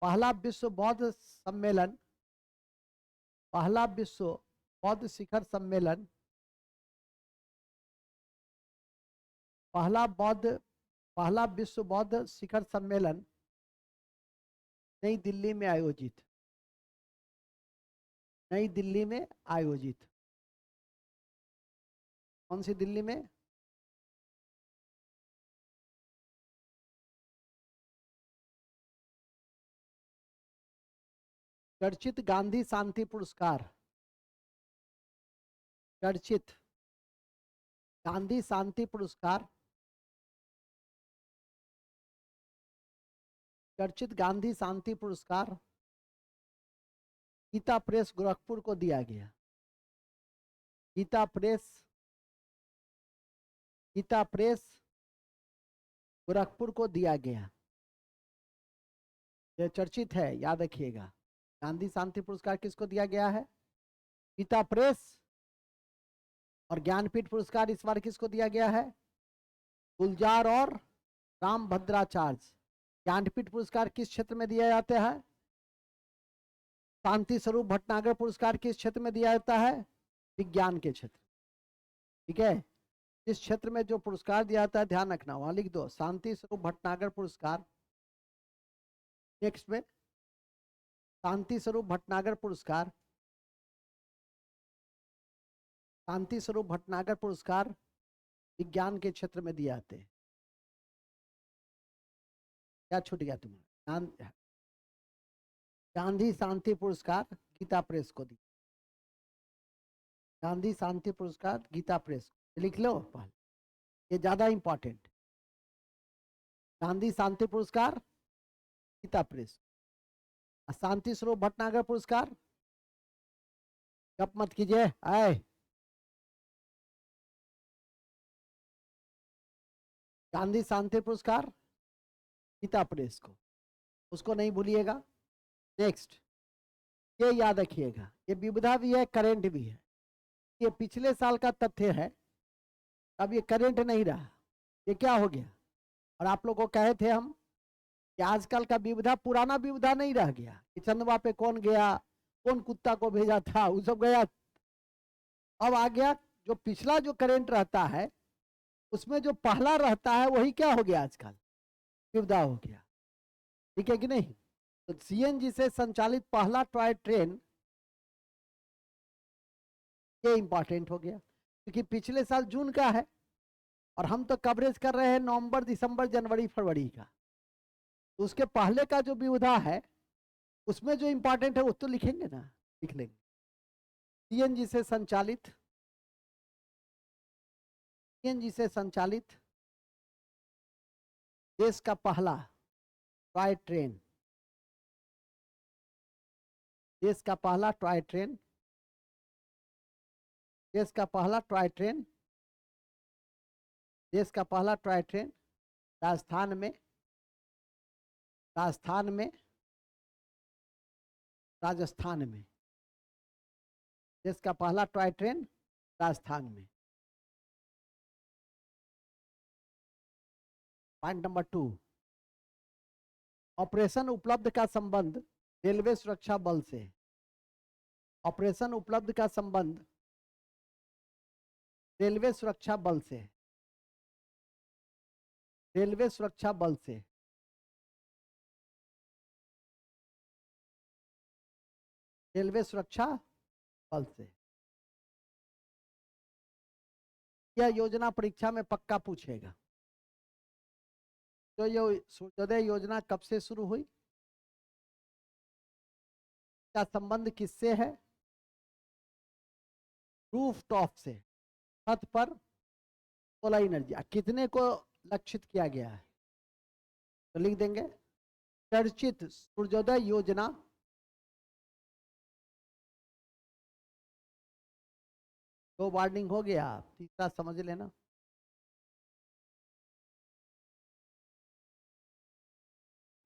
S1: पहला विश्व बौद्ध सम्मेलन, पहला विश्व बौद्ध शिखर सम्मेलन, पहला विश्व बौद्ध शिखर सम्मेलन नई दिल्ली में आयोजित, नई दिल्ली में आयोजित। कौन सी दिल्ली में? चर्चित गांधी शांति पुरस्कार, चर्चित गांधी शांति पुरस्कार, चर्चित गांधी शांति पुरस्कार गीता प्रेस गोरखपुर को दिया गया। गीता प्रेस गोरखपुर को दिया गया। यह चर्चित है, याद रखिएगा। गांधी शांति पुरस्कार किसको दिया गया है? गीता प्रेस। और ज्ञानपीठ पुरस्कार इस बार किसको दिया गया है? गुलजार और रामभद्राचार्य। ज्ञानपीठ पुरस्कार किस क्षेत्र में दिया जाता है? शांति स्वरूप भटनागर पुरस्कार किस क्षेत्र में दिया जाता है? विज्ञान के क्षेत्र। ठीक है, इस क्षेत्र में जो पुरस्कार दिया जाता है ध्यान रखना, वहां लिख दो शांति स्वरूप भटनागर पुरस्कार। नेक्स्ट में शांति स्वरूप भटनागर पुरस्कार, शांति स्वरूप भटनागर पुरस्कार विज्ञान के क्षेत्र में दिए जाते हैं। क्या छूट गया तुम्हारा? गांधी शांति पुरस्कार गीता प्रेस को दी। गांधी शांति पुरस्कार गीता प्रेस, लिख लो पहले, ये ज्यादा इंपॉर्टेंट। गांधी शांति पुरस्कार गीता प्रेस। शांति स्वरूप भटनागर पुरस्कार, गप मत कीजिए, आए। गांधी शांति पुरस्कार गीता प्रेस को, उसको नहीं भूलिएगा। नेक्स्ट, ये याद रखिएगा, ये विविधा भी है, करेंट भी है। ये पिछले साल का तथ्य है, अब ये करेंट नहीं रहा, ये क्या हो गया? और आप लोगों को कहे थे हम कि आजकल का विविधा पुराना विविधा नहीं रह गया कि चंदवा पे कौन गया, कौन कुत्ता को भेजा था, वो सब गया। अब आ गया जो पिछला जो करेंट रहता है, उसमें जो पहला रहता है वही क्या हो गया आजकल? विविधा हो गया। ठीक है कि नहीं? तो सीएनजी से संचालित पहला टॉय ट्रेन, ये इंपॉर्टेंट हो गया क्योंकि पिछले साल जून का है और हम तो कवरेज कर रहे हैं नवंबर, दिसंबर, जनवरी, फरवरी का। तो उसके पहले का जो विविधा है उसमें जो इंपॉर्टेंट है वो तो लिखेंगे ना, लिख लेंगे। सीएनजी से संचालित, सीएनजी से संचालित देश का पहला टॉय ट्रेन, देश का पहला टॉय ट्रेन, देश का पहला टॉय ट्रेन, देश का पहला टॉय ट्रेन राजस्थान में, राजस्थान में, राजस्थान में, देश का पहला टॉय ट्रेन राजस्थान में। पॉइंट नंबर 2, ऑपरेशन उपलब्ध का संबंध रेलवे सुरक्षा बल से। ऑपरेशन उपलब्ध का संबंध रेलवे सुरक्षा बल से, रेलवे सुरक्षा बल से। रेलवे सुरक्षा बल से। यह योजना परीक्षा में पक्का पूछेगा। तो ये सूर्योदय योजना कब से शुरू हुई? का संबंध किससे है? रूफ टॉप से, छत पर सोलर एनर्जी। कितने को लक्षित किया गया है? तो लिख देंगे चर्चित सूर्योदय योजना तो वार्निंग हो गया, तीसरा समझ लेना।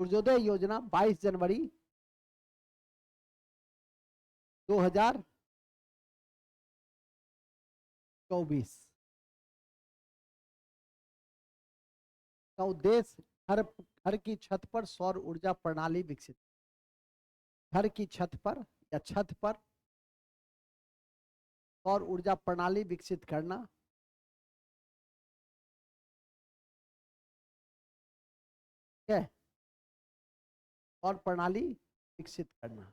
S1: सूर्योदय योजना 22 जनवरी 2024 का उद्देश्य घर की छत पर सौर ऊर्जा प्रणाली विकसित, घर की छत पर या छत पर सौर ऊर्जा प्रणाली विकसित करना। ठीक है, सौर प्रणाली विकसित करना।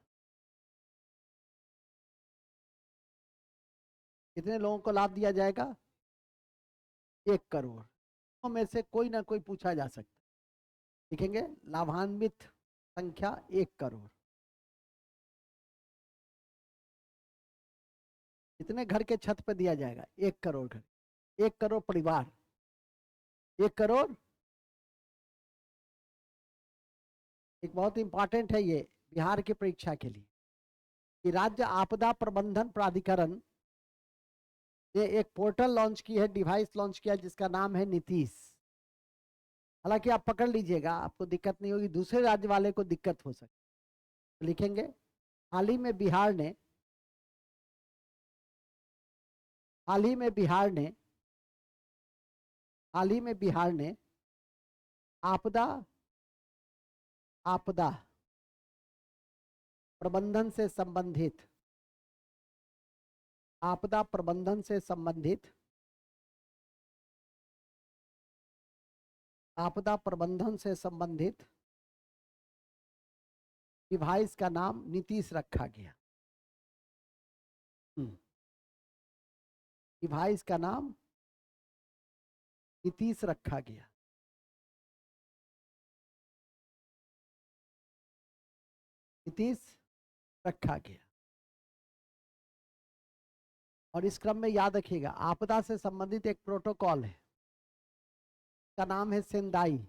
S1: कितने लोगों को लाभ दिया जाएगा? 1 करोड़ में से कोई ना कोई पूछा जा सकता। लिखेंगे लाभान्वित संख्या 1 करोड़। कितने घर के छत पर दिया जाएगा? 1 करोड़ घर। 1 करोड़ परिवार, 1 करोड़। एक बहुत इंपॉर्टेंट है ये बिहार की परीक्षा के लिए कि राज्य आपदा प्रबंधन प्राधिकरण ने एक पोर्टल लॉन्च की है, डिवाइस लॉन्च किया जिसका नाम है नीतीश। हालांकि आप पकड़ लीजिएगा, आपको दिक्कत नहीं होगी, दूसरे राज्य वाले को दिक्कत हो सकती है। लिखेंगे हाल ही में बिहार ने हाल ही में बिहार ने आपदा प्रबंधन से संबंधित आपदा प्रबंधन से संबंधित आपदा प्रबंधन से संबंधित डिवाइस का नाम नीतीश रखा गया। डिवाइस का नाम नीतीश रखा गया। नीतीश रखा गया। और इस क्रम में याद रखिएगा आपदा से संबंधित एक प्रोटोकॉल है, का नाम है सेंदाई।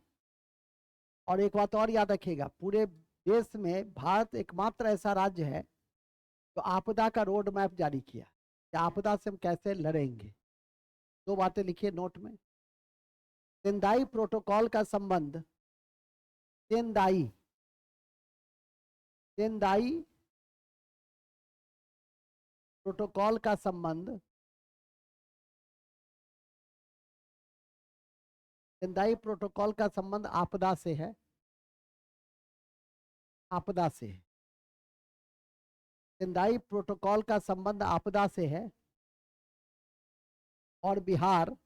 S1: और एक बात और याद रखिएगा, पूरे देश में भारत एकमात्र ऐसा राज्य है जो आपदा का रोड मैप जारी किया कि आपदा से हम कैसे लड़ेंगे। 2 बातें लिखिए नोट में। सेंदाई प्रोटोकॉल का संबंध सेंदाई प्रोटोकॉल का संबंध सेंदाई प्रोटोकॉल का संबंध आपदा से है। सेंदाई प्रोटोकॉल का संबंध आपदा से है। और बिहार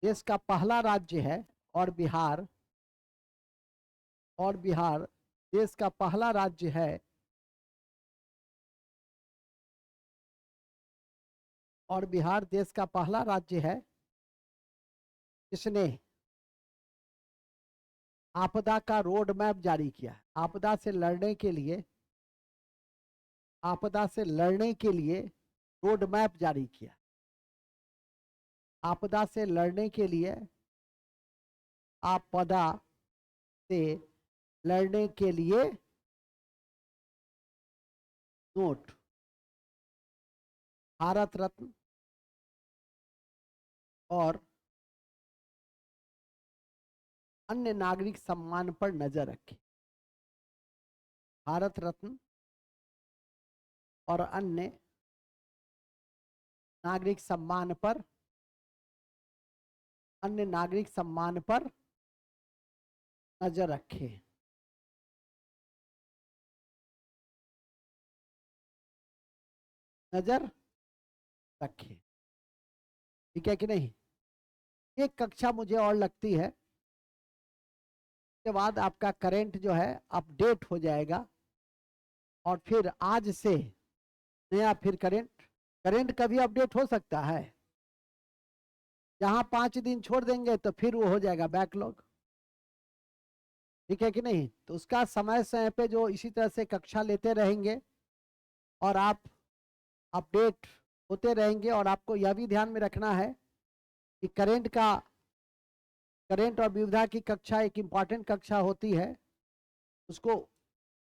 S1: देश का पहला राज्य है। और बिहार देश का पहला राज्य है। और बिहार देश का पहला राज्य है जिसने आपदा का रोड मैप जारी किया। आपदा से लड़ने के लिए रोड मैप जारी किया। आपदा से लड़ने के लिए आपदा से लड़ने के लिए नोट भारत रत्न और अन्य नागरिक सम्मान पर नजर रखें। भारत रत्न और अन्य नागरिक सम्मान पर नजर रखें। ठीक है कि नहीं। एक कक्षा मुझे और लगती है, के बाद आपका करंट जो है अपडेट हो जाएगा और फिर आज से नया फिर करंट कभी अपडेट हो सकता है। जहां 5 दिन छोड़ देंगे तो फिर वो हो जाएगा बैकलॉग। ठीक है कि नहीं। तो उसका समय समय पे जो इसी तरह से कक्षा लेते रहेंगे और आप अपडेट होते रहेंगे। और आपको यह भी ध्यान में रखना है कि करंट और विविधा की कक्षा एक इम्पॉर्टेंट कक्षा होती है, उसको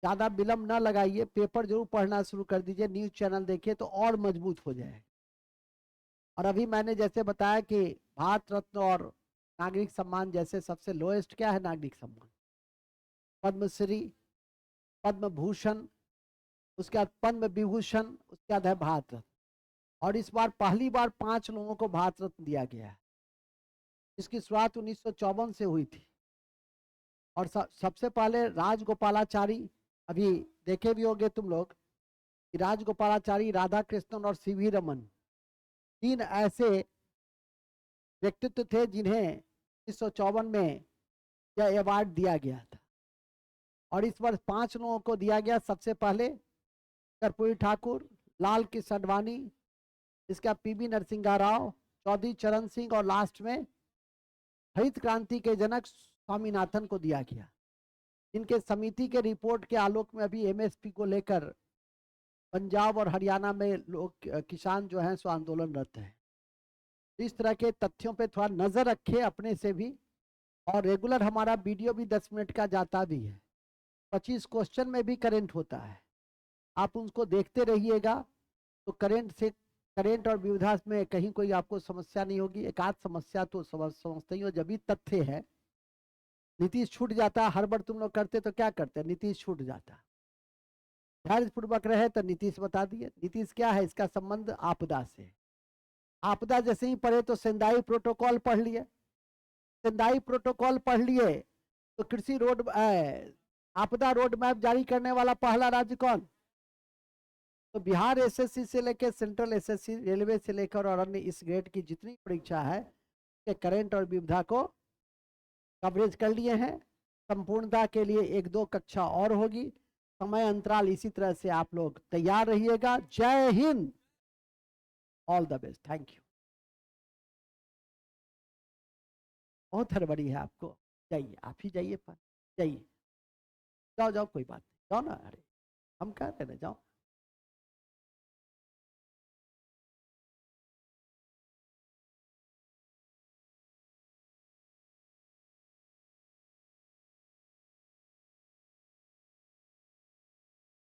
S1: ज़्यादा विलंब ना लगाइए, पेपर जरूर पढ़ना शुरू कर दीजिए, न्यूज़ चैनल देखिए तो और मजबूत हो जाए। और अभी मैंने जैसे बताया कि भारत रत्न और नागरिक सम्मान जैसे सबसे लोएस्ट क्या है नागरिक सम्मान, पद्मश्री, पद्म भूषण, उसके बाद पद्म विभूषण, उसके बाद है भारत रत्न। और इस बार पहली बार 5 लोगों को भारत रत्न दिया गया है। इसकी शुरुआत 1954 से हुई थी। और सबसे पहले राजगोपालाचारी, अभी देखे भी होंगे तुम लोग कि राजगोपालाचारी, राधा कृष्णन और सीवी रमन 3 ऐसे व्यक्तित्व थे जिन्हें 1954 में यह अवार्ड दिया गया था। और इस वर्ष 5 लोगों को दिया गया। सबसे पहले कर्पूरी ठाकुर, लाल कृष्ण आडवाणी, इसका पीवी नरसिंह राव, चौधरी चरण सिंह और लास्ट में हरित क्रांति के जनक स्वामीनाथन को दिया गया। इनके समिति के रिपोर्ट के आलोक में अभी एमएसपी को लेकर पंजाब और हरियाणा में लोग किसान जो हैं सो आंदोलनरत हैं। इस तरह के तथ्यों पे थोड़ा नजर रखें अपने से भी, और रेगुलर हमारा वीडियो भी 10 मिनट का जाता भी है, 25 क्वेश्चन में भी करंट होता है, आप उनको देखते रहिएगा तो करंट और विविधा में कहीं कोई आपको समस्या नहीं होगी। एक आध समस्या तो समझते ही हो, जब भी तथ्य है। नीतीश छूट जाता, हर बार तुम लोग करते तो क्या करते, नीतीश छूट जाता। धैर्यपूर्वक रहे तो नीतीश बता दिए। नीतीश क्या है, इसका संबंध आपदा से। आपदा जैसे ही पढ़े तो सेंदाई प्रोटोकॉल पढ़ लिए, सेंदाई प्रोटोकॉल पढ़ लिए तो कृषि रोड आपदा रोड मैप जारी करने वाला पहला राज्य कौन? तो बिहार एसएससी से लेकर सेंट्रल एसएससी, रेलवे से लेकर और अन्य इस ग्रेड की जितनी परीक्षा है के करंट और विविधा को कवरेज कर लिए हैं। संपूर्णता के लिए 1-2 कक्षा और होगी, समय अंतराल इसी तरह से आप लोग तैयार रहिएगा। जय Hind, all the best, thank you. बहुत हड़बड़ी है आपको, जाइए, आप ही जाइए, जाइए, जाओ जाओ, कोई बात नहीं, जाओ ना, अरे हम कह रहे ना, जाओ।